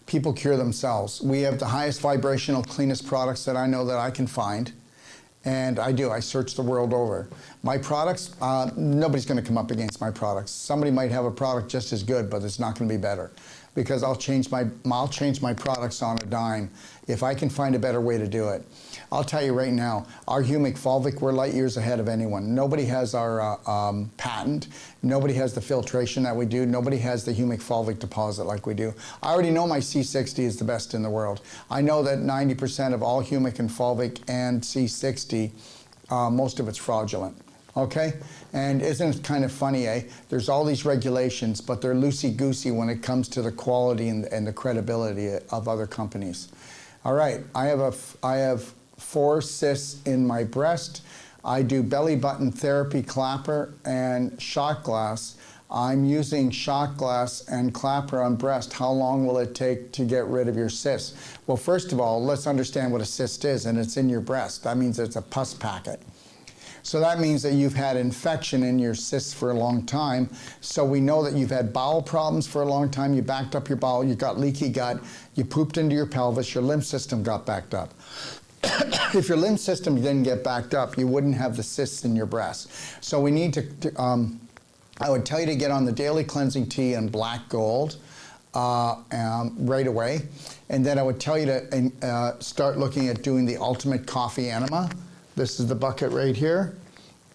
People cure themselves. We have the highest vibrational, cleanest products that I know that I can find. And I do. I search the world over. My products, nobody's going to come up against my products. Somebody might have a product just as good, but it's not going to be better. Because I'll change my products on a dime if I can find a better way to do it. I'll tell you right now, our humic fulvic, we're light years ahead of anyone. Nobody has our patent. Nobody has the filtration that we do. Nobody has the humic fulvic deposit like we do. I already know my C60 is the best in the world. I know that 90% of all humic and fulvic and C60, most of it's fraudulent. Okay? And isn't it kind of funny, eh? There's all these regulations, but they're loosey-goosey when it comes to the quality and the credibility of other companies. All right, I have 4 cysts in my breast. I do belly button therapy, clapper, and shot glass. I'm using shot glass and clapper on breast. How long will it take to get rid of your cysts? Well, first of all, let's understand what a cyst is, and it's in your breast. That means it's a pus packet. So that means that you've had infection in your cysts for a long time. So we know that you've had bowel problems for a long time. You backed up your bowel, you got leaky gut, you pooped into your pelvis, your lymph system got backed up. If your lymph system didn't get backed up, you wouldn't have the cysts in your breast. So we need to I would tell you to get on the daily cleansing tea and black gold right away. And then I would tell you to start looking at doing the ultimate coffee enema. This is the bucket right here.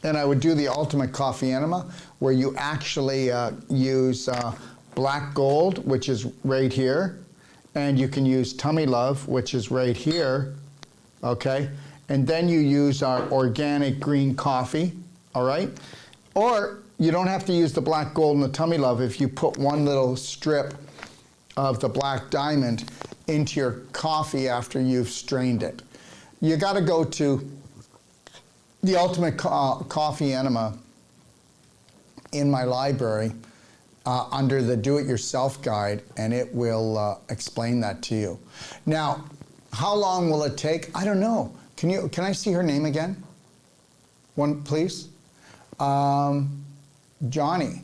And I would do the ultimate coffee enema where you actually use black gold, which is right here. And you can use tummy love, which is right here. Okay? And then you use our organic green coffee. All right? Or you don't have to use the black gold and the tummy love if you put one little strip of the black diamond into your coffee after you've strained it. You got to go to the ultimate coffee enema in my library under the do-it-yourself guide, and it will explain that to you. Now, how long will it take? I don't know. Can I see her name again? One, please. Johnny.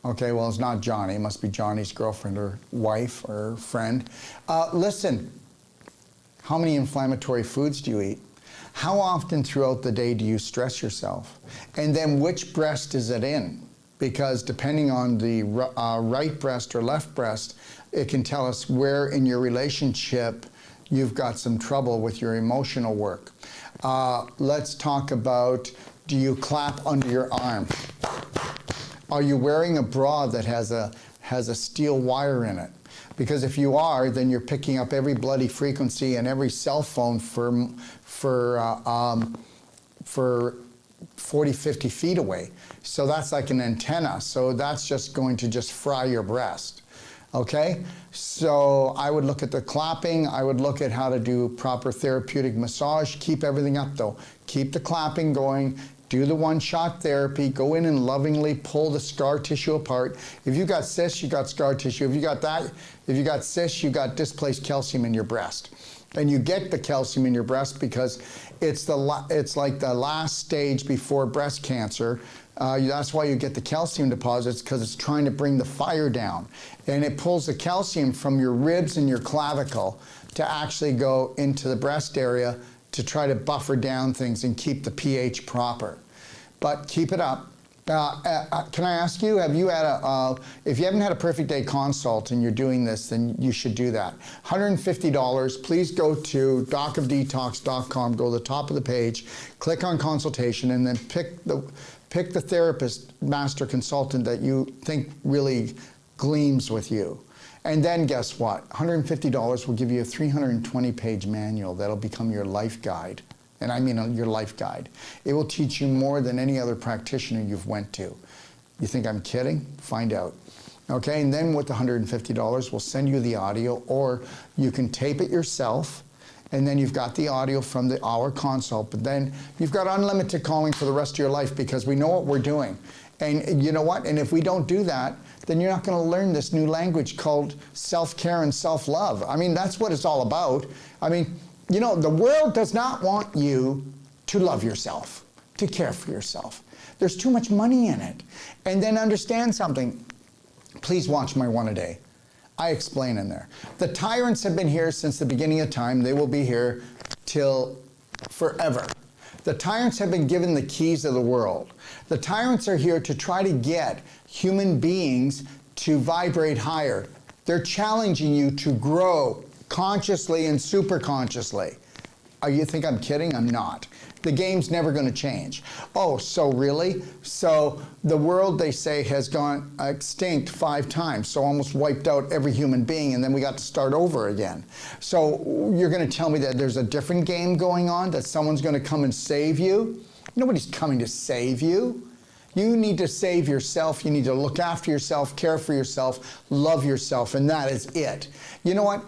Okay, well, it's not Johnny. It must be Johnny's girlfriend or wife or friend. Listen, how many inflammatory foods do you eat? How often throughout the day do you stress yourself? And then which breast is it in? Because depending on the right breast or left breast, it can tell us where in your relationship you've got some trouble with your emotional work. Let's talk about, do you clap under your arm? Are you wearing a bra that has a steel wire in it? Because if you are, then you're picking up every bloody frequency and every cell phone for 40, 50 feet away. So that's like an antenna. So that's just going to just fry your breast. Okay? So I would look at the clapping. I would look at how to do proper therapeutic massage. Keep everything up though. Keep the clapping going. Do the one-shot therapy. Go in and lovingly pull the scar tissue apart. If you got cysts, you got scar tissue. If you got cysts, you got displaced calcium in your breast. And you get the calcium in your breast because it's like the last stage before breast cancer. That's why you get the calcium deposits, because it's trying to bring the fire down. And it pulls the calcium from your ribs and your clavicle to actually go into the breast area to try to buffer down things and keep the pH proper. But keep it up. Can I ask you, have you had if you haven't had a Perfect Day consult and you're doing this, then you should do that. $150, please go to docofdetox.com, go to the top of the page, click on consultation, and then pick the therapist, master consultant that you think really gleams with you. And then guess what? $150 will give you a 320-page manual that'll become your life guide. And I mean your life guide. It will teach you more than any other practitioner you've went to. You think I'm kidding? Find out. Okay, and then with the $150, we'll send you the audio, or you can tape it yourself, and then you've got the audio from the hour consult, but then you've got unlimited calling for the rest of your life because we know what we're doing. And you know what? And if we don't do that, then you're not going to learn this new language called self-care and self-love. I mean, that's what it's all about. I mean, you know, the world does not want you to love yourself, to care for yourself. There's too much money in it. And then understand something. Please watch my one a day. I explain in there. The tyrants have been here since the beginning of time. They will be here till forever. The tyrants have been given the keys of the world. The tyrants are here to try to get human beings to vibrate higher. They're challenging you to grow consciously and super consciously. You think I'm kidding? I'm not. The game's never going to change. Oh, so really? So the world, they say, has gone extinct 5 times, so almost wiped out every human being, and then we got to start over again. So you're going to tell me that there's a different game going on, that someone's going to come and save you? Nobody's coming to save you. You need to save yourself. You need to look after yourself, care for yourself, love yourself, and that is it. You know what?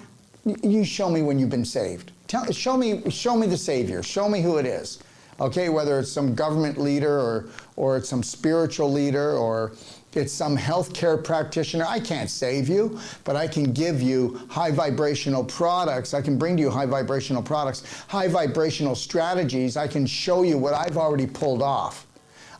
You show me when you've been saved. Show me the Savior. Show me who it is. Okay, whether it's some government leader or it's some spiritual leader or it's some healthcare practitioner. I can't save you, but I can give you high vibrational products. I can bring to you high vibrational products, high vibrational strategies. I can show you what I've already pulled off.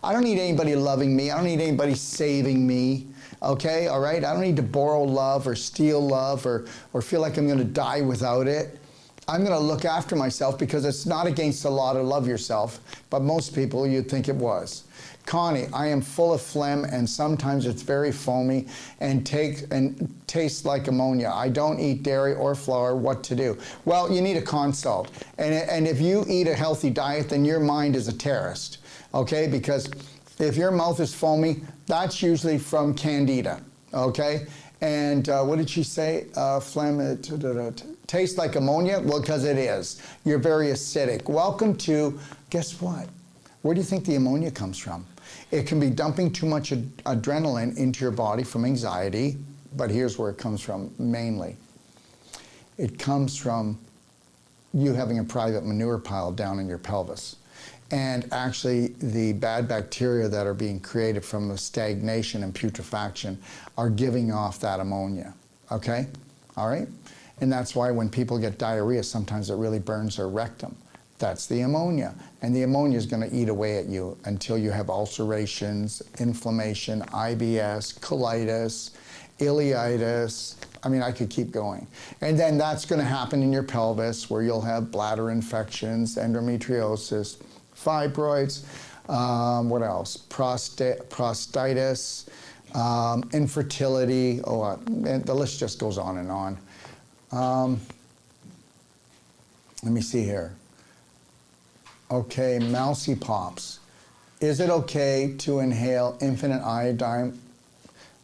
I don't need anybody loving me. I don't need anybody saving me. Okay, all right? I don't need to borrow love or steal love or feel like I'm going to die without it. I'm going to look after myself because it's not against the law to love yourself, but most people, you'd think it was. Connie, I am full of phlegm and sometimes it's very foamy and tastes like ammonia. I don't eat dairy or flour. What to do? Well, you need a consult. And if you eat a healthy diet, then your mind is a terrorist. Okay, because if your mouth is foamy, that's usually from candida. Okay, and what did she say? Phlegm, tastes like ammonia? Well, because it is. You're very acidic. Welcome to, guess what? Where do you think the ammonia comes from? It can be dumping too much adrenaline into your body from anxiety, but here's where it comes from mainly. It comes from you having a private manure pile down in your pelvis. And actually, the bad bacteria that are being created from the stagnation and putrefaction are giving off that ammonia, okay? All right? And that's why when people get diarrhea, sometimes it really burns their rectum. That's the ammonia. And the ammonia is going to eat away at you until you have ulcerations, inflammation, IBS, colitis, ileitis. I mean, I could keep going. And then that's going to happen in your pelvis where you'll have bladder infections, endometriosis, fibroids, what else? Prostatitis, infertility. And the list just goes on and on. Let me see here. Okay, mousy pops. Is it okay to inhale infinite iodine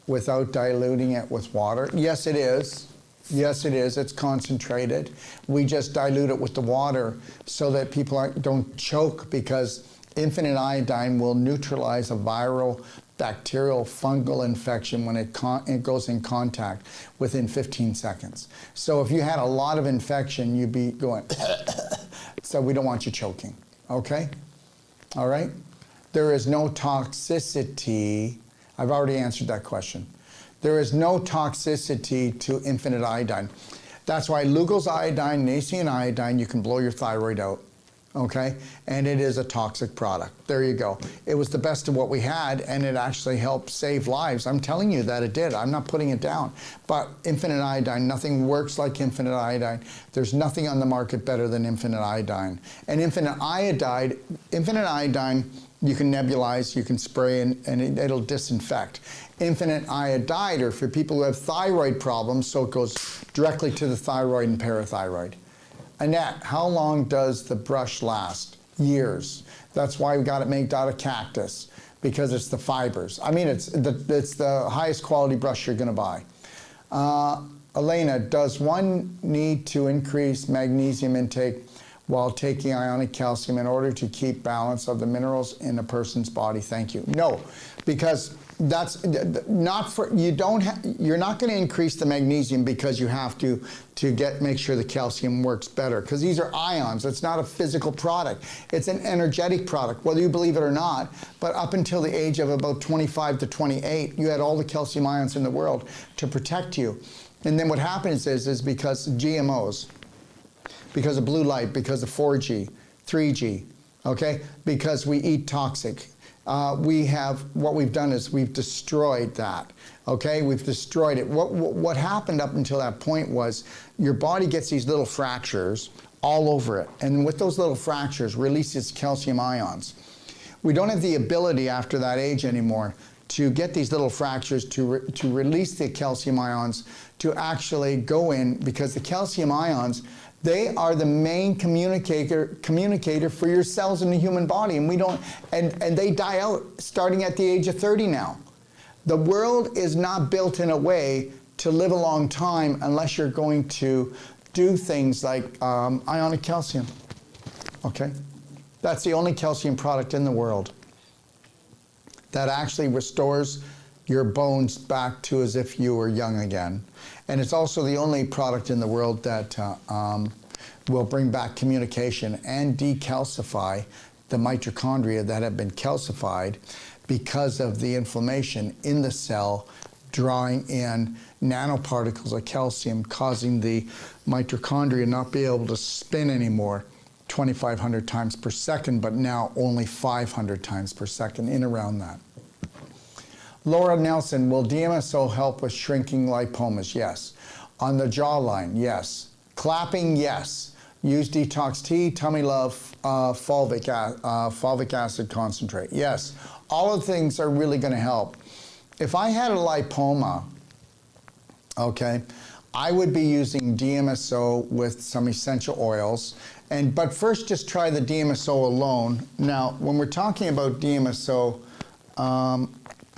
without diluting it with water? Yes, it is. Yes, it is. It's concentrated. We just dilute it with the water so that people don't choke, because infinite iodine will neutralize a viral, bacterial, fungal infection when it goes in contact within 15 seconds. So if you had a lot of infection, you'd be going, so we don't want you choking, okay? All right? There is no toxicity. I've already answered that question. There is no toxicity to infinite iodine. That's why Lugol's iodine, Nacean iodine, you can blow your thyroid out, okay? And it is a toxic product. There you go. It was the best of what we had, and it actually helped save lives. I'm telling you that it did. I'm not putting it down. But infinite iodine, nothing works like infinite iodine. There's nothing on the market better than infinite iodine. And infinite iodine, you can nebulize, you can spray, and it'll disinfect. Infinite iodide are for people who have thyroid problems, so it goes directly to the thyroid and parathyroid. Annette, how long does the brush last? Years. That's why we got it made out of cactus, because it's the fibers. I mean, it's the highest quality brush you're going to buy. Elena, does one need to increase magnesium intake while taking ionic calcium in order to keep balance of the minerals in a person's body? Thank you. No, because that's not for, you're not going to increase the magnesium because you have to make sure the calcium works better, because these are ions. It's not a physical product. It's an energetic product, whether you believe it or not. But up until the age of about 25 to 28, you had all the calcium ions in the world to protect you. And then what happens is because GMOs, because of blue light, because of 4G, 3G, okay? Because we eat toxic. What we've done is we've destroyed that, okay? We've destroyed it. What happened up until that point was your body gets these little fractures all over it, and with those little fractures releases calcium ions. We don't have the ability after that age anymore to get these little fractures to release the calcium ions to actually go in, because the calcium ions, they are the main communicator for your cells in the human body, and they die out starting at the age of 30 now. The world is not built in a way to live a long time unless you're going to do things like ionic calcium, okay? That's the only calcium product in the world that actually restores your bones back to as if you were young again. And it's also the only product in the world that will bring back communication and decalcify the mitochondria that have been calcified because of the inflammation in the cell, drawing in nanoparticles of calcium, causing the mitochondria not be able to spin anymore 2,500 times per second, but now only 500 times per second, in around that. Laura Nelson, will DMSO help with shrinking lipomas? Yes. On the jawline, yes. Clapping, yes. Use Detox Tea, Tummy Love, fulvic acid concentrate. Yes. All of the things are really going to help. If I had a lipoma, okay, I would be using DMSO with some essential oils. But first, just try the DMSO alone. Now, when we're talking about DMSO,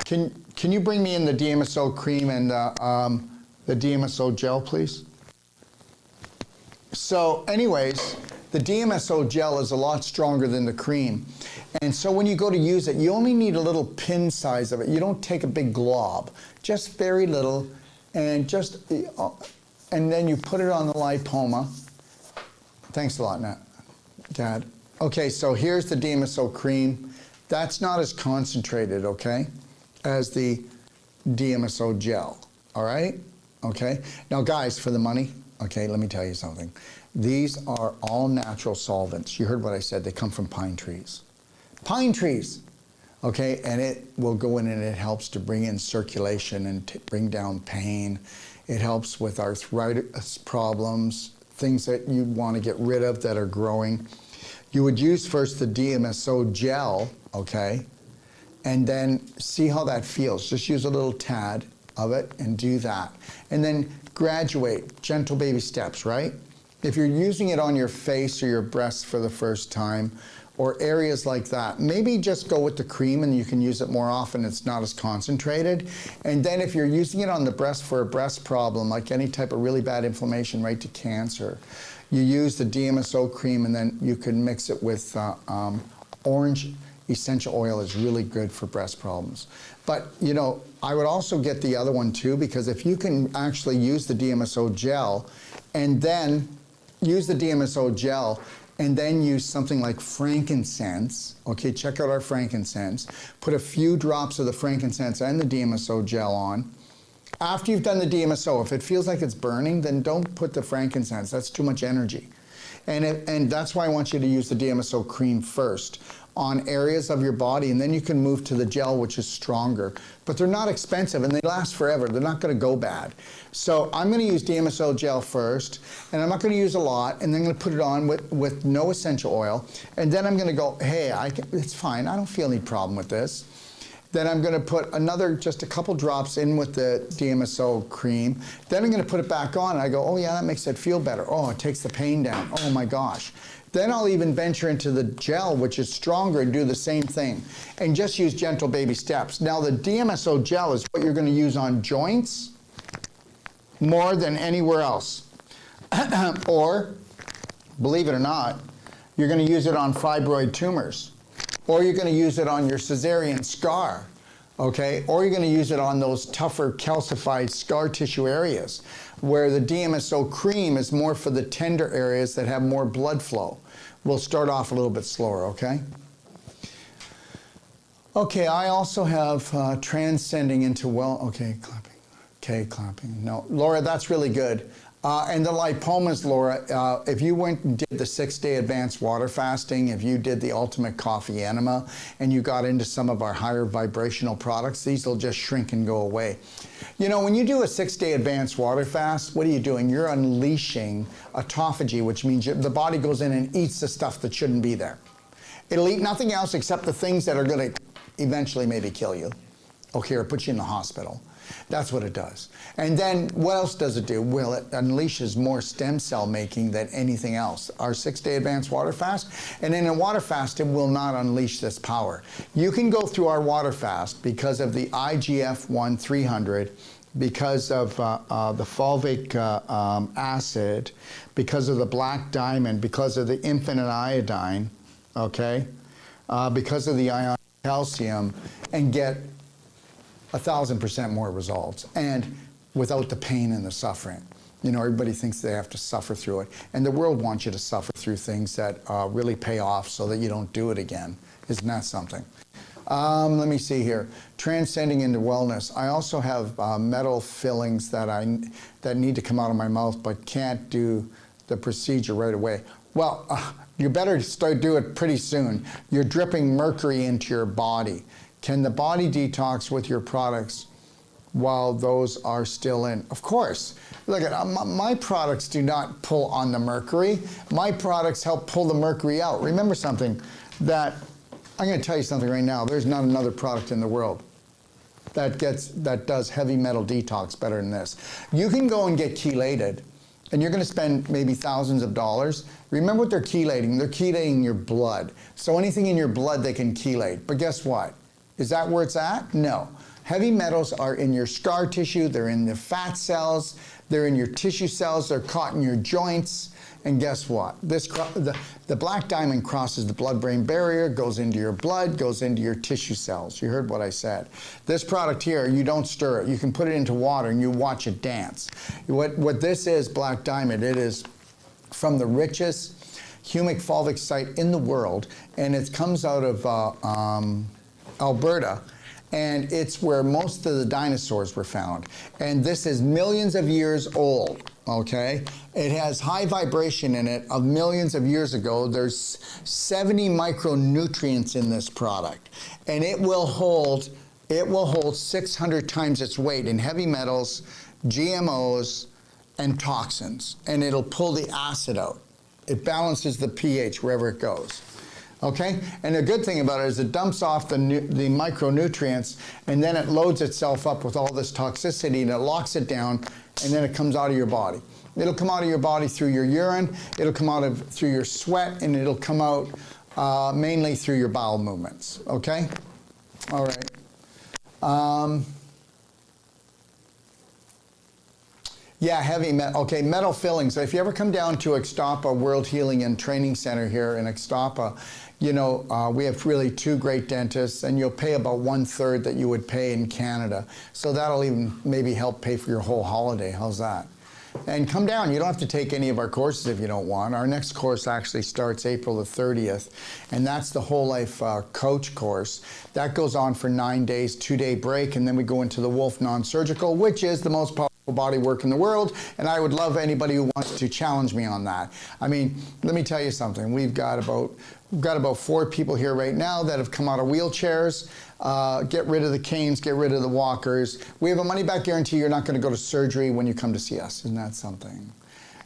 can you bring me in the DMSO cream and the DMSO gel, please? So anyways, the DMSO gel is a lot stronger than the cream. And so when you go to use it, you only need a little pin size of it. You don't take a big glob, just very little, and then you put it on the lipoma. Thanks a lot, Dad. Okay, so here's the DMSO cream. That's not as concentrated, okay, as the DMSO gel, all right? Okay, now guys, for the money, okay, let me tell you something. These are all natural solvents. You heard what I said, they come from pine trees. Pine trees, okay, and it will go in and it helps to bring in circulation and bring down pain. It helps with arthritis problems, things that you want to get rid of that are growing. You would use first the DMSO gel, okay, and then see how that feels. Just use a little tad of it and do that. And then graduate, gentle baby steps, right? If you're using it on your face or your breasts for the first time, or areas like that, maybe just go with the cream and you can use it more often. It's not as concentrated. And then if you're using it on the breast for a breast problem, like any type of really bad inflammation, right to cancer, you use the DMSO cream and then you can mix it with orange essential oil is really good for breast problems. But, you know, I would also get the other one too, because if you can actually use the DMSO gel and then use the DMSO gel and then use something like frankincense, okay, check out our frankincense, put a few drops of the frankincense and the DMSO gel on. After you've done the DMSO, if it feels like it's burning, then don't put the frankincense, that's too much energy. And that's why I want you to use the DMSO cream first on areas of your body, and then you can move to the gel, which is stronger. But they're not expensive and they last forever. They're not going to go bad. So I'm going to use DMSO gel first, and I'm not going to use a lot, and then I'm going to put it on with no essential oil, and then I'm going to go, hey, it's fine. I don't feel any problem with this. Then I'm going to put just a couple drops in with the DMSO cream. Then I'm going to put it back on, and I go, oh yeah, that makes it feel better. Oh, it takes the pain down. Oh my gosh. Then I'll even venture into the gel, which is stronger, and do the same thing. And just use gentle baby steps. Now the DMSO gel is what you're going to use on joints more than anywhere else. Or, believe it or not, you're going to use it on fibroid tumors. Or you're going to use it on your cesarean scar, okay? Or you're going to use it on those tougher calcified scar tissue areas, where the DMSO cream is more for the tender areas that have more blood flow. We'll start off a little bit slower, okay? Okay, I also have transcending into okay, clapping. Okay, clapping. No, Laura, that's really good. And the lipomas, Laura, if you went and did the 6-day advanced water fasting, if you did the ultimate coffee enema, and you got into some of our higher vibrational products, these will just shrink and go away. You know, when you do a 6-day advanced water fast, what are you doing? You're unleashing autophagy, which means the body goes in and eats the stuff that shouldn't be there. It'll eat nothing else except the things that are going to eventually maybe kill you. Okay, or put you in the hospital. That's what it does. And then what else does it do? Well, it unleashes more stem cell making than anything else. Our 6-day advanced water fast, and in a water fast, it will not unleash this power. You can go through our water fast because of the IGF-1 300, because of the fulvic acid, because of the black diamond, because of the infinite iodine, okay, because of the ion calcium, and get 1,000% more results, and without the pain and the suffering. You know, everybody thinks they have to suffer through it, and the world wants you to suffer through things that really pay off so that you don't do it again. Isn't that something? Let me see here. Transcending into wellness. I also have metal fillings that need to come out of my mouth, but can't do the procedure right away. Well, you better do it pretty soon. You're dripping mercury into your body. Can the body detox with your products while those are still in? Of course. Look at my products do not pull on the mercury. My products help pull the mercury out. Remember something, that I'm going to tell you something right now. There's not another product in the world that does heavy metal detox better than this. You can go and get chelated, and you're going to spend maybe thousands of dollars. Remember what they're chelating. They're chelating your blood. So anything in your blood they can chelate. But guess what? Is that where it's at? No. Heavy metals are in your scar tissue, they're in the fat cells, they're in your tissue cells, they're caught in your joints, and guess what? The black diamond crosses the blood-brain barrier, goes into your blood, goes into your tissue cells. You heard what I said. This product here, you don't stir it. You can put it into water and you watch it dance. What this is, black diamond, it is from the richest humic fulvic site in the world, and it comes out of Alberta, and it's where most of the dinosaurs were found. And this is millions of years old, okay? It has high vibration in it of millions of years ago. There's 70 micronutrients in this product, and it will hold 600 times its weight in heavy metals, GMOs, and toxins, and it'll pull the acid out. It balances the pH wherever it goes. Okay? And the good thing about it is it dumps off the micronutrients, and then it loads itself up with all this toxicity, and it locks it down, and then it comes out of your body. It'll come out of your body through your urine, it'll come out through your sweat, and it'll come out mainly through your bowel movements. Okay? All right. Yeah, heavy metal. Okay, metal fillings. So if you ever come down to Ixtapa World Healing and Training Center here in Ixtapa, you know, we have really two great dentists, and you'll pay about 1/3 that you would pay in Canada. So that'll even maybe help pay for your whole holiday. How's that? And come down. You don't have to take any of our courses if you don't want. Our next course actually starts April the 30th, and that's the Whole Life Coach course. That goes on for 9 days, 2-day break, and then we go into the Wolf Non-Surgical, which is the most powerful body work in the world, and I would love anybody who wants to challenge me on that. I mean, let me tell you something. We've got about 4 people here right now that have come out of wheelchairs. Get rid of the canes, get rid of the walkers. We have a money-back guarantee. You're not going to go to surgery when you come to see us. Isn't that something?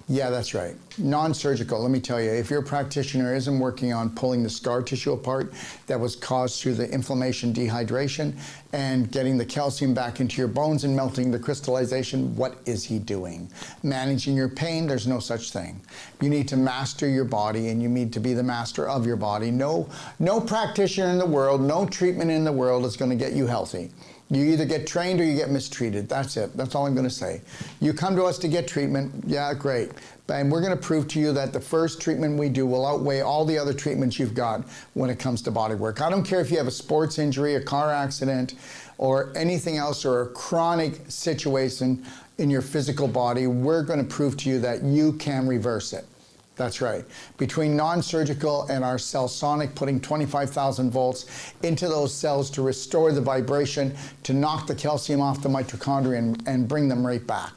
Yeah, that's right. Non-surgical. Let me tell you, if your practitioner isn't working on pulling the scar tissue apart that was caused through the inflammation, dehydration, and getting the calcium back into your bones and melting the crystallization, what is he doing? Managing your pain? There's no such thing. You need to master your body, and you need to be the master of your body. No practitioner in the world, no treatment in the world is going to get you healthy. You either get trained or you get mistreated. That's it. That's all I'm going to say. You come to us to get treatment, yeah, great. And we're going to prove to you that the first treatment we do will outweigh all the other treatments you've got when it comes to body work. I don't care if you have a sports injury, a car accident, or anything else, or a chronic situation in your physical body. We're going to prove to you that you can reverse it. That's right. Between non-surgical and our cell sonic, putting 25,000 volts into those cells to restore the vibration, to knock the calcium off the mitochondria and bring them right back.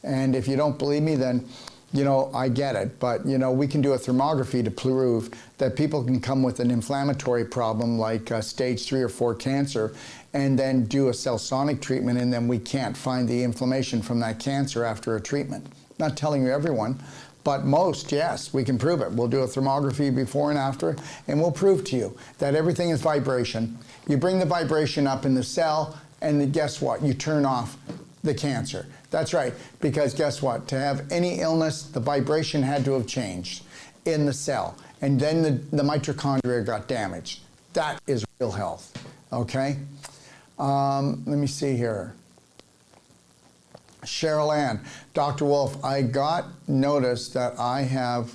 And if you don't believe me, then, you know, I get it. But, you know, we can do a thermography to prove that people can come with an inflammatory problem like stage 3 or 4 cancer, and then do a cell sonic treatment, and then we can't find the inflammation from that cancer after a treatment. Not telling you everyone. But most, yes, we can prove it. We'll do a thermography before and after, and we'll prove to you that everything is vibration. You bring the vibration up in the cell, and then guess what? You turn off the cancer. That's right, because guess what? To have any illness, the vibration had to have changed in the cell, and then the mitochondria got damaged. That is real health, okay? Let me see here. Cheryl Ann, Dr. Wolf, I got notice that I have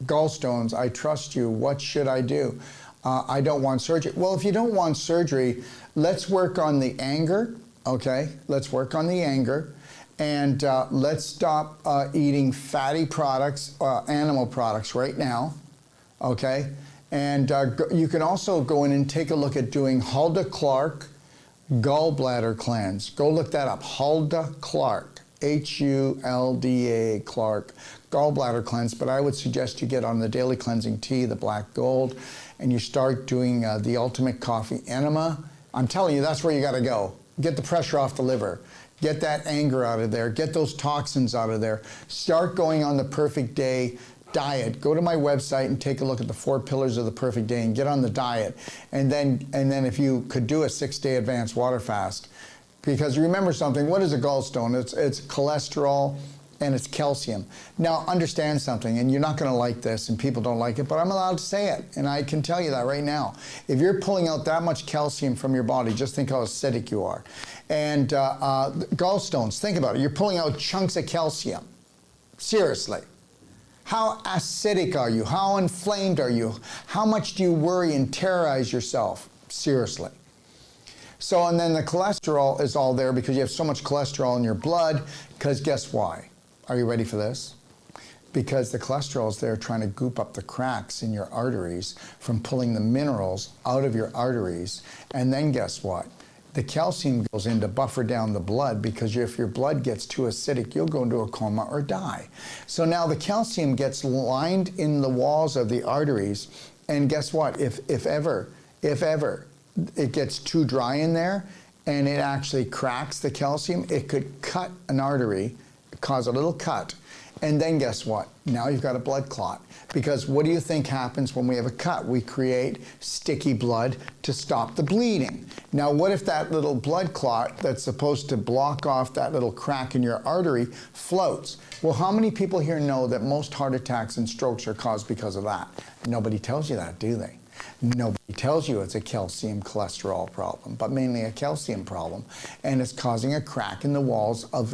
gallstones. I trust you. What should I do? I don't want surgery. Well, if you don't want surgery, let's work on the anger, okay? Let's work on the anger. And let's stop eating fatty products, animal products right now, okay? And you can also go in and take a look at doing Hulda Clark gallbladder cleanse. Go look that up, Hulda Clark, H-U-L-D-A Clark gallbladder cleanse. But I would suggest you get on the daily cleansing tea, the black gold, and you start doing the ultimate coffee enema. I'm telling you, that's where you gotta go. Get the pressure off the liver. Get that anger out of there. Get those toxins out of there. Start going on the perfect day diet. Go to my website and take a look at the 4 pillars of the perfect day and get on the diet. And then if you could do a 6-day advanced water fast, because remember something, what is a gallstone? It's cholesterol and it's calcium. Now understand something, and you're not gonna like this and people don't like it, but I'm allowed to say it, and I can tell you that right now. If you're pulling out that much calcium from your body, just think how acidic you are. And gallstones, think about it. You're pulling out chunks of calcium. Seriously. How acidic are you? How inflamed are you? How much do you worry and terrorize yourself? Seriously. So, and then the cholesterol is all there because you have so much cholesterol in your blood, because guess why? Are you ready for this? Because the cholesterol is there trying to goop up the cracks in your arteries from pulling the minerals out of your arteries. And then guess what? The calcium goes in to buffer down the blood, because if your blood gets too acidic, you'll go into a coma or die. So now the calcium gets lined in the walls of the arteries, and guess what? If ever it gets too dry in there and it actually cracks the calcium, it could cut an artery, cause a little cut, and then guess what? Now you've got a blood clot. Because what do you think happens when we have a cut? We create sticky blood to stop the bleeding. Now what if that little blood clot that's supposed to block off that little crack in your artery floats? Well, how many people here know that most heart attacks and strokes are caused because of that? Nobody tells you that, do they? Nobody tells you it's a calcium cholesterol problem, but mainly a calcium problem. And it's causing a crack in the walls of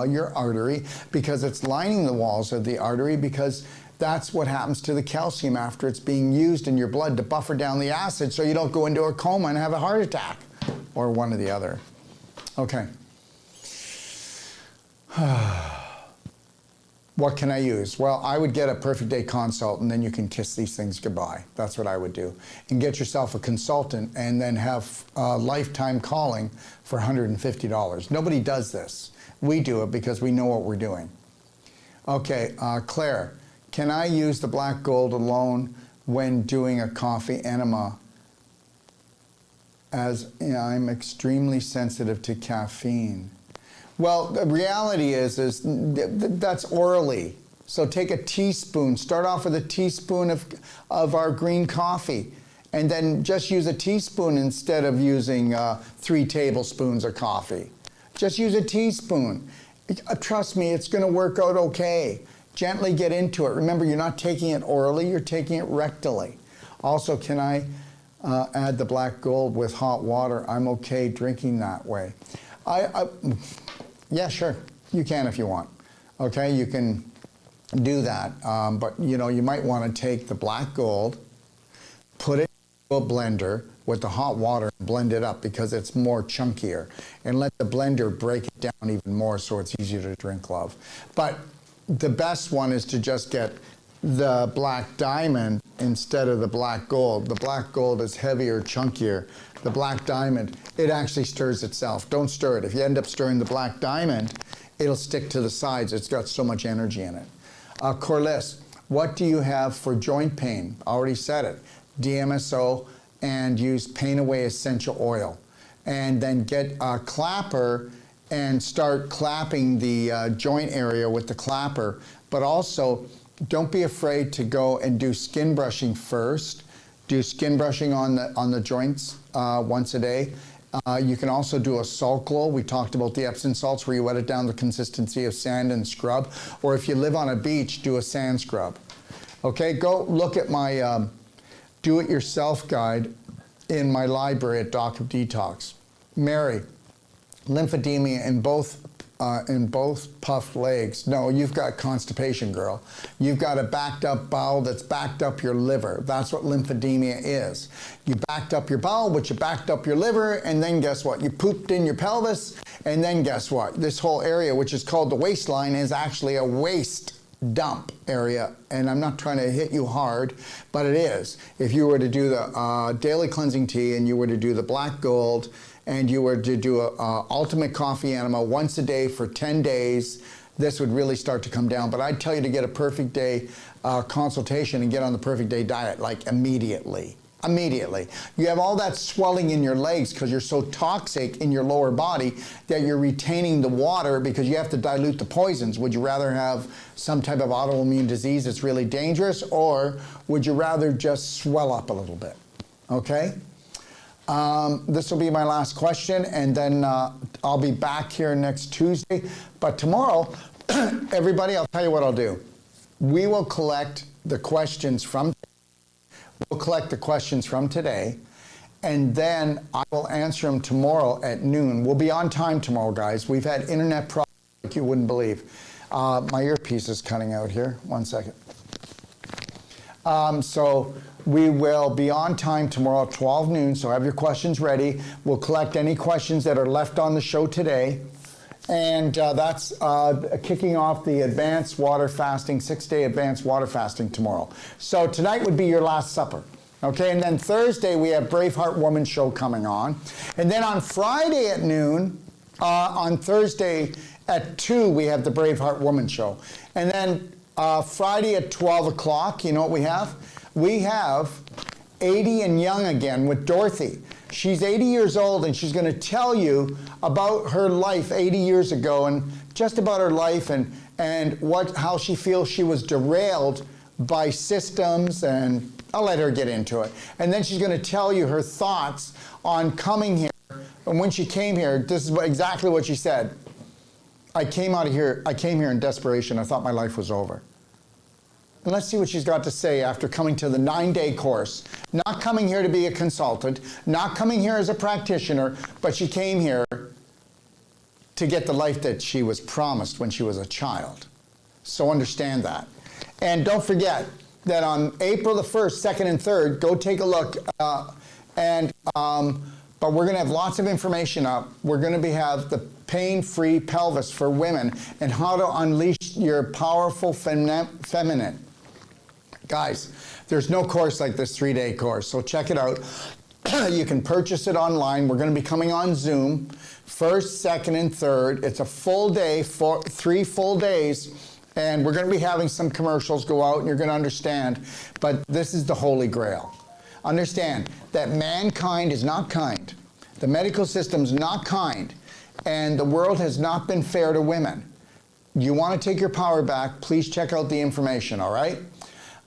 your artery, because it's lining the walls of the artery, because that's what happens to the calcium after it's being used in your blood to buffer down the acid so you don't go into a coma and have a heart attack, or one or the other. Okay. What can I use? Well, I would get a perfect day consult, and then you can kiss these things goodbye. That's what I would do. And get yourself a consultant, and then have lifetime calling for $150. Nobody does this. We do it because we know what we're doing. Okay, Claire, can I use the black gold alone when doing a coffee enema, as I'm extremely sensitive to caffeine? Well, the reality is that's orally. So take a teaspoon, start off with a teaspoon of our green coffee, and then just use a teaspoon instead of using 3 tablespoons of coffee. Just use a teaspoon. Trust me, it's gonna work out okay. Gently get into it. Remember, you're not taking it orally, you're taking it rectally. Also, can I add the black gold with hot water? I'm okay drinking that way. Yeah, sure, you can if you want. Okay, you can do that, but you know, you might want to take the black gold, put it in a blender with the hot water and blend it up, because it's more chunkier, and let the blender break it down even more so it's easier to drink, love. But the best one is to just get the black diamond instead of the black gold. The black gold is heavier, chunkier. The black diamond, it actually stirs itself. Don't stir it. If you end up stirring the black diamond, it'll stick to the sides. It's got so much energy in it. Corliss, what do you have for joint pain? Already said it. DMSO, and use Pain Away Essential Oil. And then get a clapper and start clapping the joint area with the clapper. But also, don't be afraid to go and do skin brushing first. Do skin brushing on the joints once a day. You can also do a salt glow. We talked about the Epsom salts, where you wet it down the consistency of sand and scrub. Or if you live on a beach, do a sand scrub. Okay, go look at my do-it-yourself guide in my library at Doc of Detox. Mary, lymphedema in both in both puffed legs. No, you've got constipation, girl. You've got a backed up bowel that's backed up your liver. That's what lymphedema is. You backed up your bowel, but you backed up your liver, and then guess what? You pooped in your pelvis, and then guess what? This whole area, which is called the waistline, is actually a waste dump area. And I'm not trying to hit you hard, but it is. If you were to do the daily cleansing tea, and you were to do the black gold, and you were to do a ultimate coffee enema once a day for 10 days, this would really start to come down. But I'd tell you to get a perfect day consultation and get on the perfect day diet, like immediately. Immediately. You have all that swelling in your legs because you're so toxic in your lower body that you're retaining the water because you have to dilute the poisons. Would you rather have some type of autoimmune disease that's really dangerous, or would you rather just swell up a little bit? Okay? This will be my last question, and then I'll be back here next Tuesday. But tomorrow, everybody, I'll tell you what I'll do. We will collect the questions from today, and then I will answer them tomorrow at noon. We'll be on time tomorrow, guys. We've had internet problems like you wouldn't believe. My earpiece is cutting out here. One second. So we will be on time tomorrow at 12 noon, so have your questions ready. We'll collect any questions that are left on the show today. And that's kicking off the advanced water fasting, 6-day advanced water fasting tomorrow. So tonight would be your last supper. Okay, and then Thursday we have Braveheart Woman show coming on. And then on Friday at noon, on Thursday at 2, we have the Braveheart Woman show. And then Friday at 12 o'clock, you know what we have? We have 80 and Young again with Dorothy. She's 80 years old, and she's going to tell you about her life 80 years ago, and just about her life, and how she feels she was derailed by systems, and I'll let her get into it. And then she's going to tell you her thoughts on coming here. And when she came here, this is exactly what she said. I came here in desperation. I thought my life was over. And let's see what she's got to say after coming to the 9-day course. Not coming here to be a consultant, not coming here as a practitioner, but she came here to get the life that she was promised when she was a child. So understand that. And don't forget that on April the 1st, 2nd, and 3rd, go take a look. But we're going to have lots of information up. We're going to have the pain-free pelvis for women and how to unleash your powerful feminine. Guys, there's no course like this 3-day course, so check it out. You can purchase it online. We're going to be coming on Zoom, 1st, 2nd, and 3rd. It's a full day, 3 full days, and we're going to be having some commercials go out, and you're going to understand. But this is the Holy Grail. Understand that mankind is not kind. The medical system's not kind, and the world has not been fair to women. You want to take your power back, please check out the information, all right?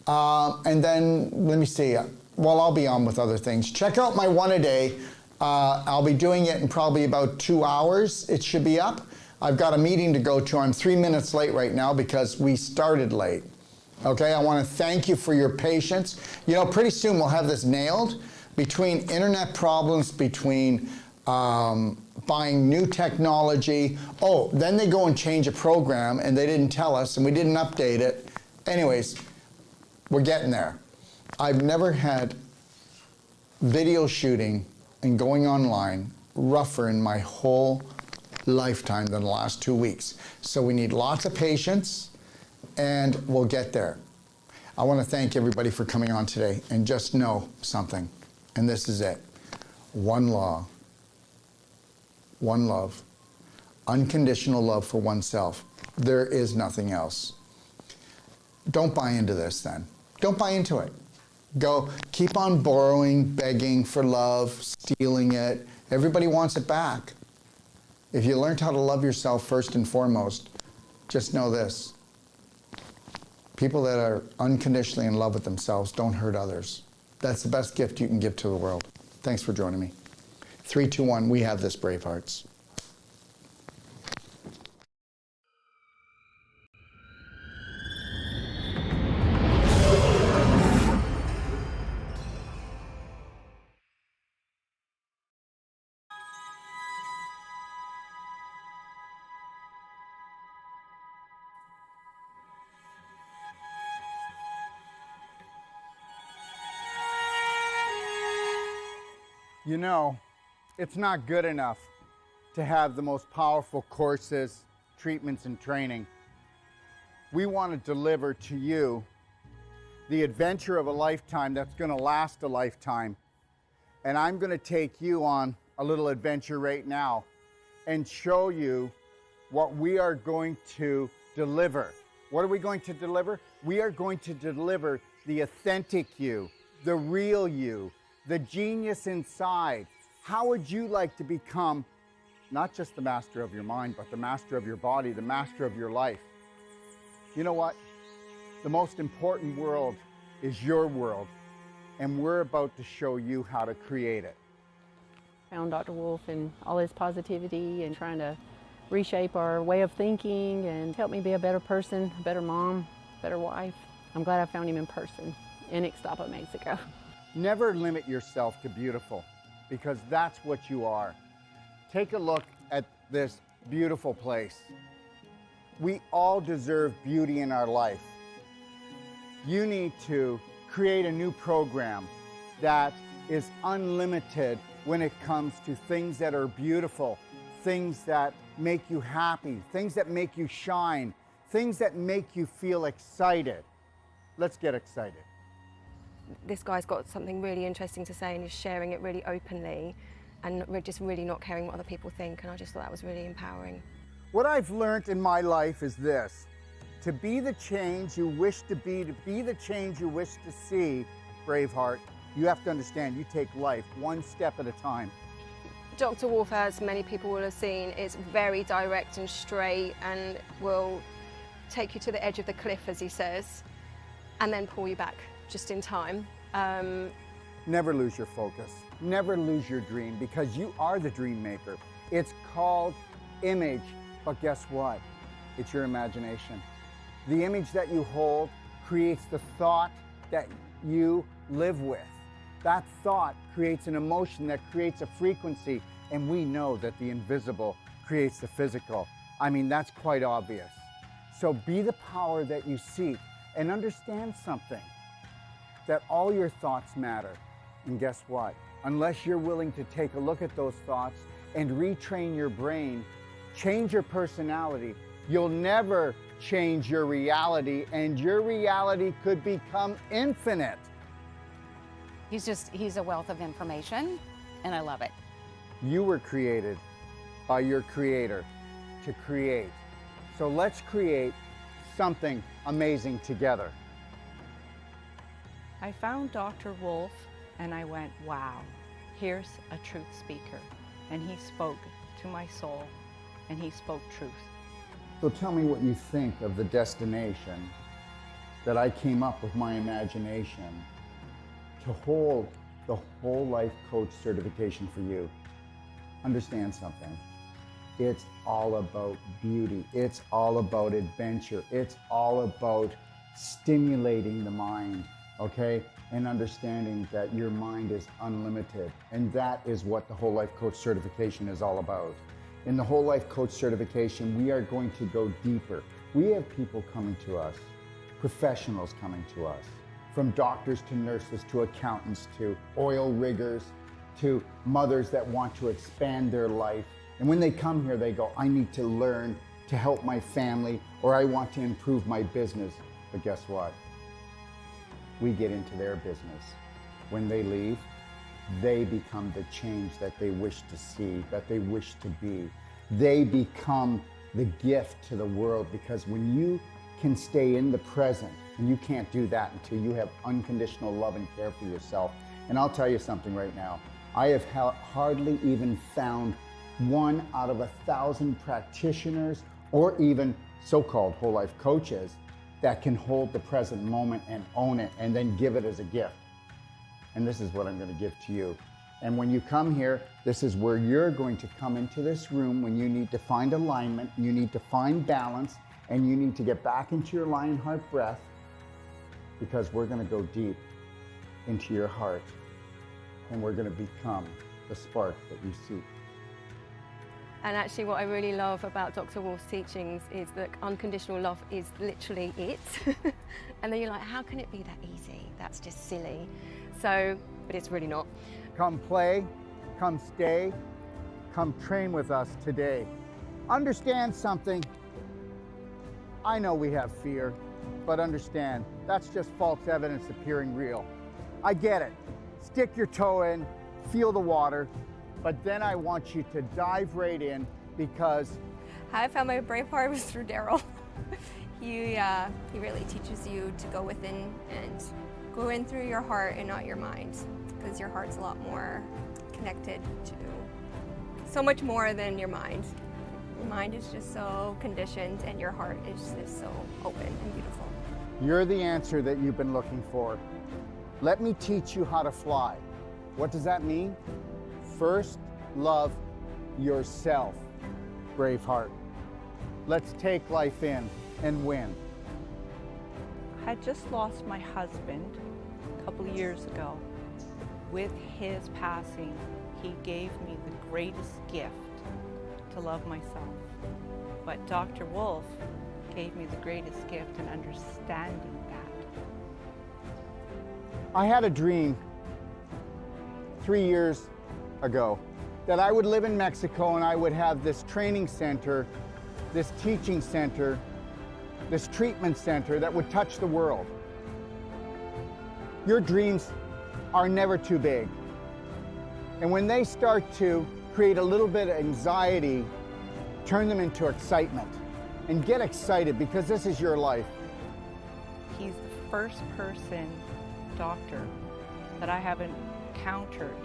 And then, let me see, well, I'll be on with other things. Check out my 1-a-day. I'll be doing it in probably about 2 hours. It should be up. I've got a meeting to go to. I'm 3 minutes late right now because we started late. Okay, I want to thank you for your patience. You know, pretty soon we'll have this nailed. Between internet problems, between buying new technology. Oh, then they go and change a program and they didn't tell us and we didn't update it. Anyways, we're getting there. I've never had video shooting and going online rougher in my whole lifetime than the last 2 weeks. So we need lots of patience, and we'll get there. I want to thank everybody for coming on today, and just know something, and this is it. One law, one love, unconditional love for oneself. There is nothing else. Don't buy into this then. Don't buy into it. Go, keep on borrowing, begging for love, stealing it. Everybody wants it back. If you learned how to love yourself first and foremost, just know this. People that are unconditionally in love with themselves don't hurt others. That's the best gift you can give to the world. Thanks for joining me. 3, 2, 1, we have this, Bravehearts. You know, it's not good enough to have the most powerful courses, treatments, and training. We want to deliver to you the adventure of a lifetime that's going to last a lifetime. And I'm going to take you on a little adventure right now and show you what we are going to deliver. What are we going to deliver? We are going to deliver the authentic you, the real you, the genius inside. How would you like to become not just the master of your mind, but the master of your body, the master of your life? You know what? The most important world is your world, and we're about to show you how to create it. Found Dr. Wolf and all his positivity and trying to reshape our way of thinking and help me be a better person, a better mom, better wife. I'm glad I found him in person in Ixtapa, Mexico. Never limit yourself to beautiful, because that's what you are. Take a look at this beautiful place. We all deserve beauty in our life. You need to create a new program that is unlimited when it comes to things that are beautiful, things that make you happy, things that make you shine, things that make you feel excited. Let's get excited. This guy's got something really interesting to say and he's sharing it really openly and just really not caring what other people think, and I just thought that was really empowering. What I've learned in my life is this: to be the change you wish to be the change you wish to see, Braveheart, you have to understand you take life one step at a time. Dr. Wolf, as many people will have seen, is very direct and straight and will take you to the edge of the cliff, as he says, and then pull you back just in time. Never lose your focus. Never lose your dream, because you are the dream maker. It's called image, but guess what? It's your imagination. The image that you hold creates the thought that you live with. That thought creates an emotion that creates a frequency, and we know that the invisible creates the physical. I mean, that's quite obvious. So be the power that you seek, and understand something, that all your thoughts matter. And guess what? Unless you're willing to take a look at those thoughts and retrain your brain, change your personality, you'll never change your reality, and your reality could become infinite. He's a wealth of information, and I love it. You were created by your creator to create. So let's create something amazing together. I found Dr. Wolf and I went, wow, here's a truth speaker. And he spoke to my soul, and he spoke truth. So tell me what you think of the destination that I came up with my imagination to hold the whole life coach certification for you. Understand something. It's all about beauty. It's all about adventure. It's all about stimulating the mind, okay? And understanding that your mind is unlimited. And that is what the whole life coach certification is all about. In the whole life coach certification, we are going to go deeper. We have people coming to us, professionals coming to us, from doctors to nurses to accountants to oil riggers to mothers that want to expand their life. And when they come here, they go, I need to learn to help my family, or I want to improve my business. But guess what? We get into their business. When they leave, they become the change that they wish to see, that they wish to be. They become the gift to the world, because when you can stay in the present, and you can't do that until you have unconditional love and care for yourself. And I'll tell you something right now. I have hardly even found 1 out of 1,000 practitioners, or even so-called whole life coaches, that can hold the present moment and own it and then give it as a gift. And this is what I'm going to give to you. And when you come here, this is where you're going to come into this room when you need to find alignment, you need to find balance, and you need to get back into your lion heart breath, because we're going to go deep into your heart, and we're going to become the spark that you seek. And actually what I really love about Dr. Wolf's teachings is that unconditional love is literally it. And then you're like, how can it be that easy? That's just silly. So, but it's really not. Come play, come stay, come train with us today. Understand something. I know we have fear, but understand, that's just false evidence appearing real. I get it. Stick your toe in, feel the water, but then I want you to dive right in because How I found my brave heart was through Daryl. He really teaches you to go within and go in through your heart and not your mind, because your heart's a lot more connected to so much more than your mind. Your mind is just so conditioned and your heart is just so open and beautiful. you're the answer that you've been looking for. Let me teach you how to fly. What does that mean? First, love yourself, Braveheart. Let's take life in and win. I had just lost my husband a couple of years ago. With his passing, he gave me the greatest gift to love myself. But Dr. Wolf gave me the greatest gift in understanding that. I had a dream 3 years ago that I would live in Mexico and I would have this training center, this teaching center, this treatment center that would touch the world. Your dreams are never too big. And when they start to create a little bit of anxiety, turn them into excitement. And get excited because this is your life. He's the first person, doctor, that I have encountered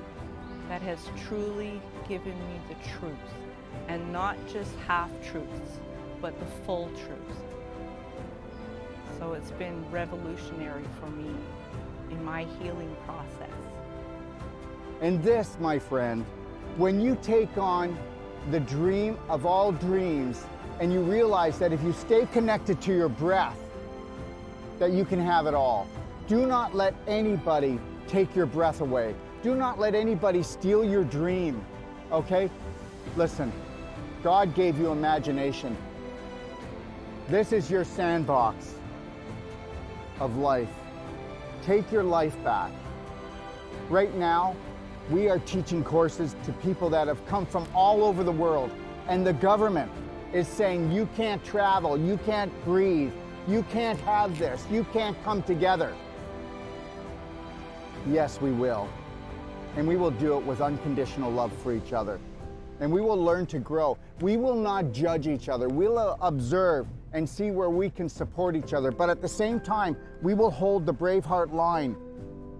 that has truly given me the truth, and not just half-truths, but the full truth. So it's been revolutionary for me in my healing process. And this, my friend, when you take on the dream of all dreams and you realize that if you stay connected to your breath, that you can have it all. Do not let anybody take your breath away. Do not let anybody steal your dream, okay? Listen, God gave you imagination. This is your sandbox of life. Take your life back. Right now, we are teaching courses to people that have come from all over the world, and the government is saying you can't travel, you can't breathe, you can't have this, you can't come together. Yes, we will. And we will do it with unconditional love for each other. And we will learn to grow. We will not judge each other. We'll observe and see where we can support each other. But at the same time, we will hold the Braveheart line,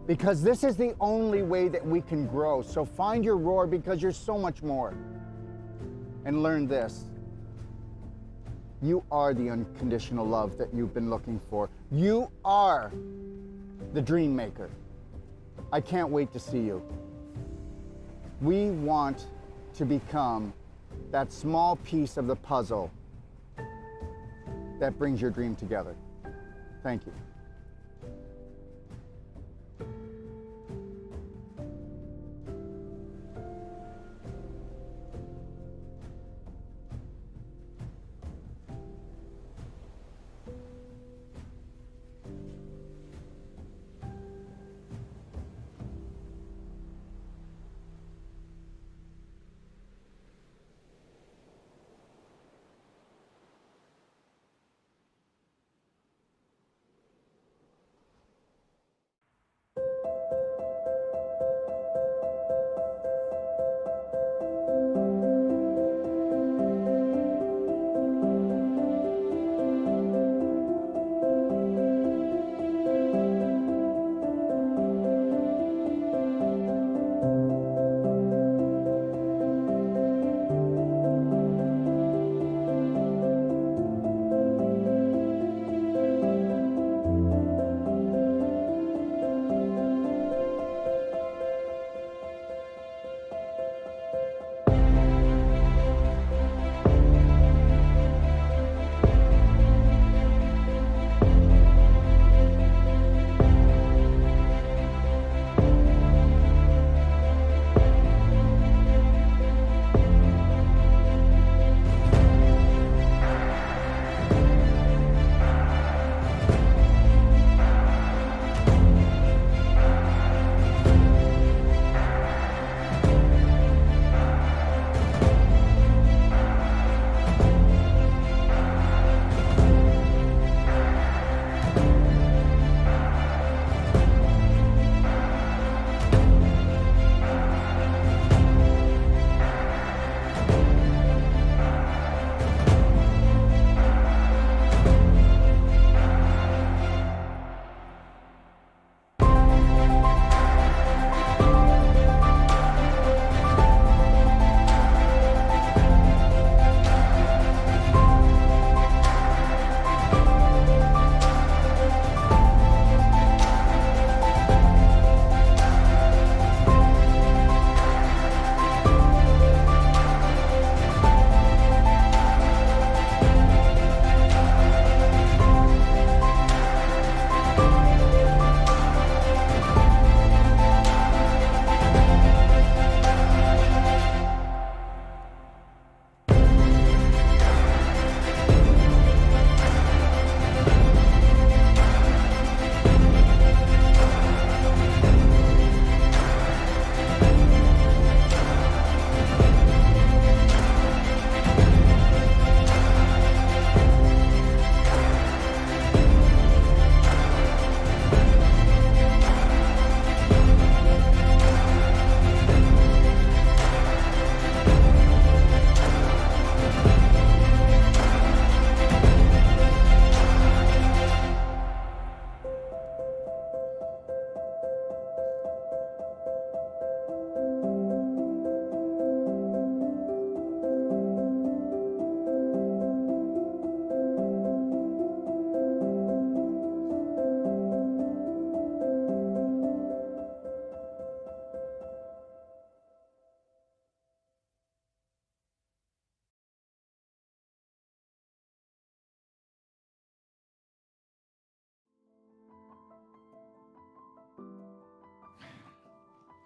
because this is the only way that we can grow. So find your roar, because you're so much more. And learn this. You are the unconditional love that you've been looking for. You are the dream maker. I can't wait to see you. We want to become that small piece of the puzzle that brings your dream together. Thank you.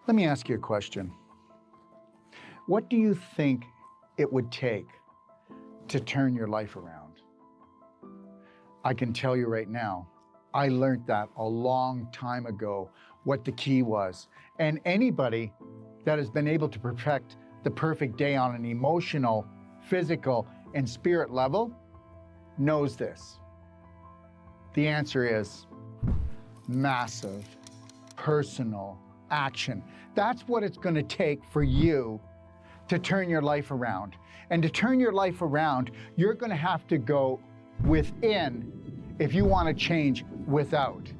Let me ask you a question. What do you think it would take to turn your life around? I can tell you right now, I learned that a long time ago, what the key was. And anybody that has been able to perfect the perfect day on an emotional, physical, and spirit level knows this. The answer is massive, personal action. That's what it's going to take for you to turn your life around. And to turn your life around, you're going to have to go within if you want to change without.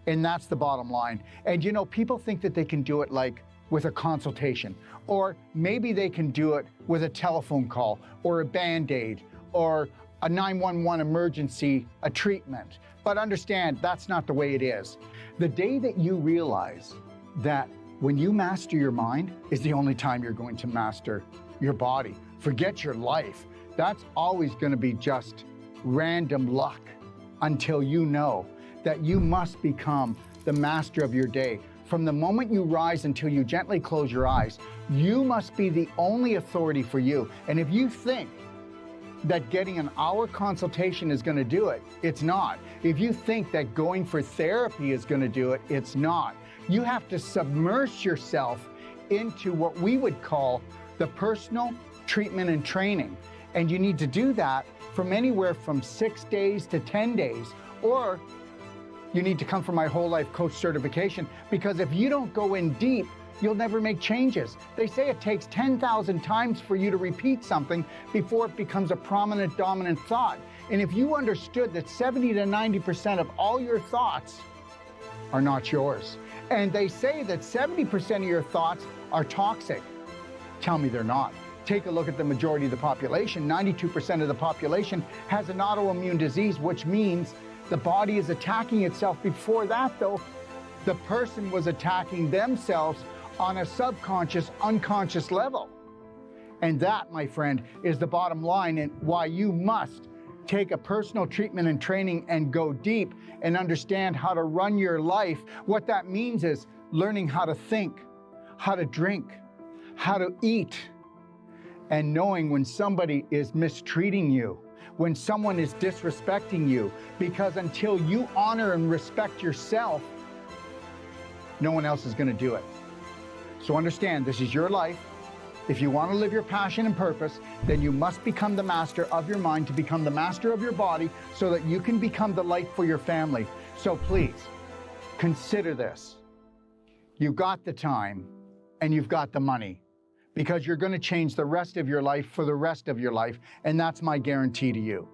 And that's the bottom line. And you know, people think that they can do it like with a consultation, or maybe they can do it with a telephone call or a Band-Aid or a 911 emergency, a treatment. But understand, that's not the way it is. The day that you realize that when you master your mind is the only time you're going to master your body. Forget your life. That's always going to be just random luck until you know that you must become the master of your day. From the moment you rise until you gently close your eyes, you must be the only authority for you. And if you think that getting an hour consultation is going to do it, it's not. If you think that going for therapy is going to do it, it's not. You have to submerge yourself into what we would call the personal treatment and training. And you need to do that from anywhere from 6 days to 10 days, or you need to come for my whole life coach certification, because if you don't go in deep, you'll never make changes. They say it takes 10,000 times for you to repeat something before it becomes a prominent, dominant thought. And if you understood that 70 to 90% of all your thoughts are not yours, and they say that 70% of your thoughts are toxic, tell me they're not. Take a look at the majority of the population. 92% of the population has an autoimmune disease, which means the body is attacking itself. Before that, though, the person was attacking themselves on a subconscious, unconscious level. And that, my friend, is the bottom line, and why you must take a personal treatment and training and go deep and understand how to run your life. What that means is learning how to think, how to drink, how to eat, and knowing when somebody is mistreating you, when someone is disrespecting you, because until you honor and respect yourself, no one else is going to do it. So understand, this is your life. If you want to live your passion and purpose, then you must become the master of your mind to become the master of your body so that you can become the light for your family. So please, consider this. You've got the time and you've got the money, because you're going to change the rest of your life for the rest of your life, and that's my guarantee to you.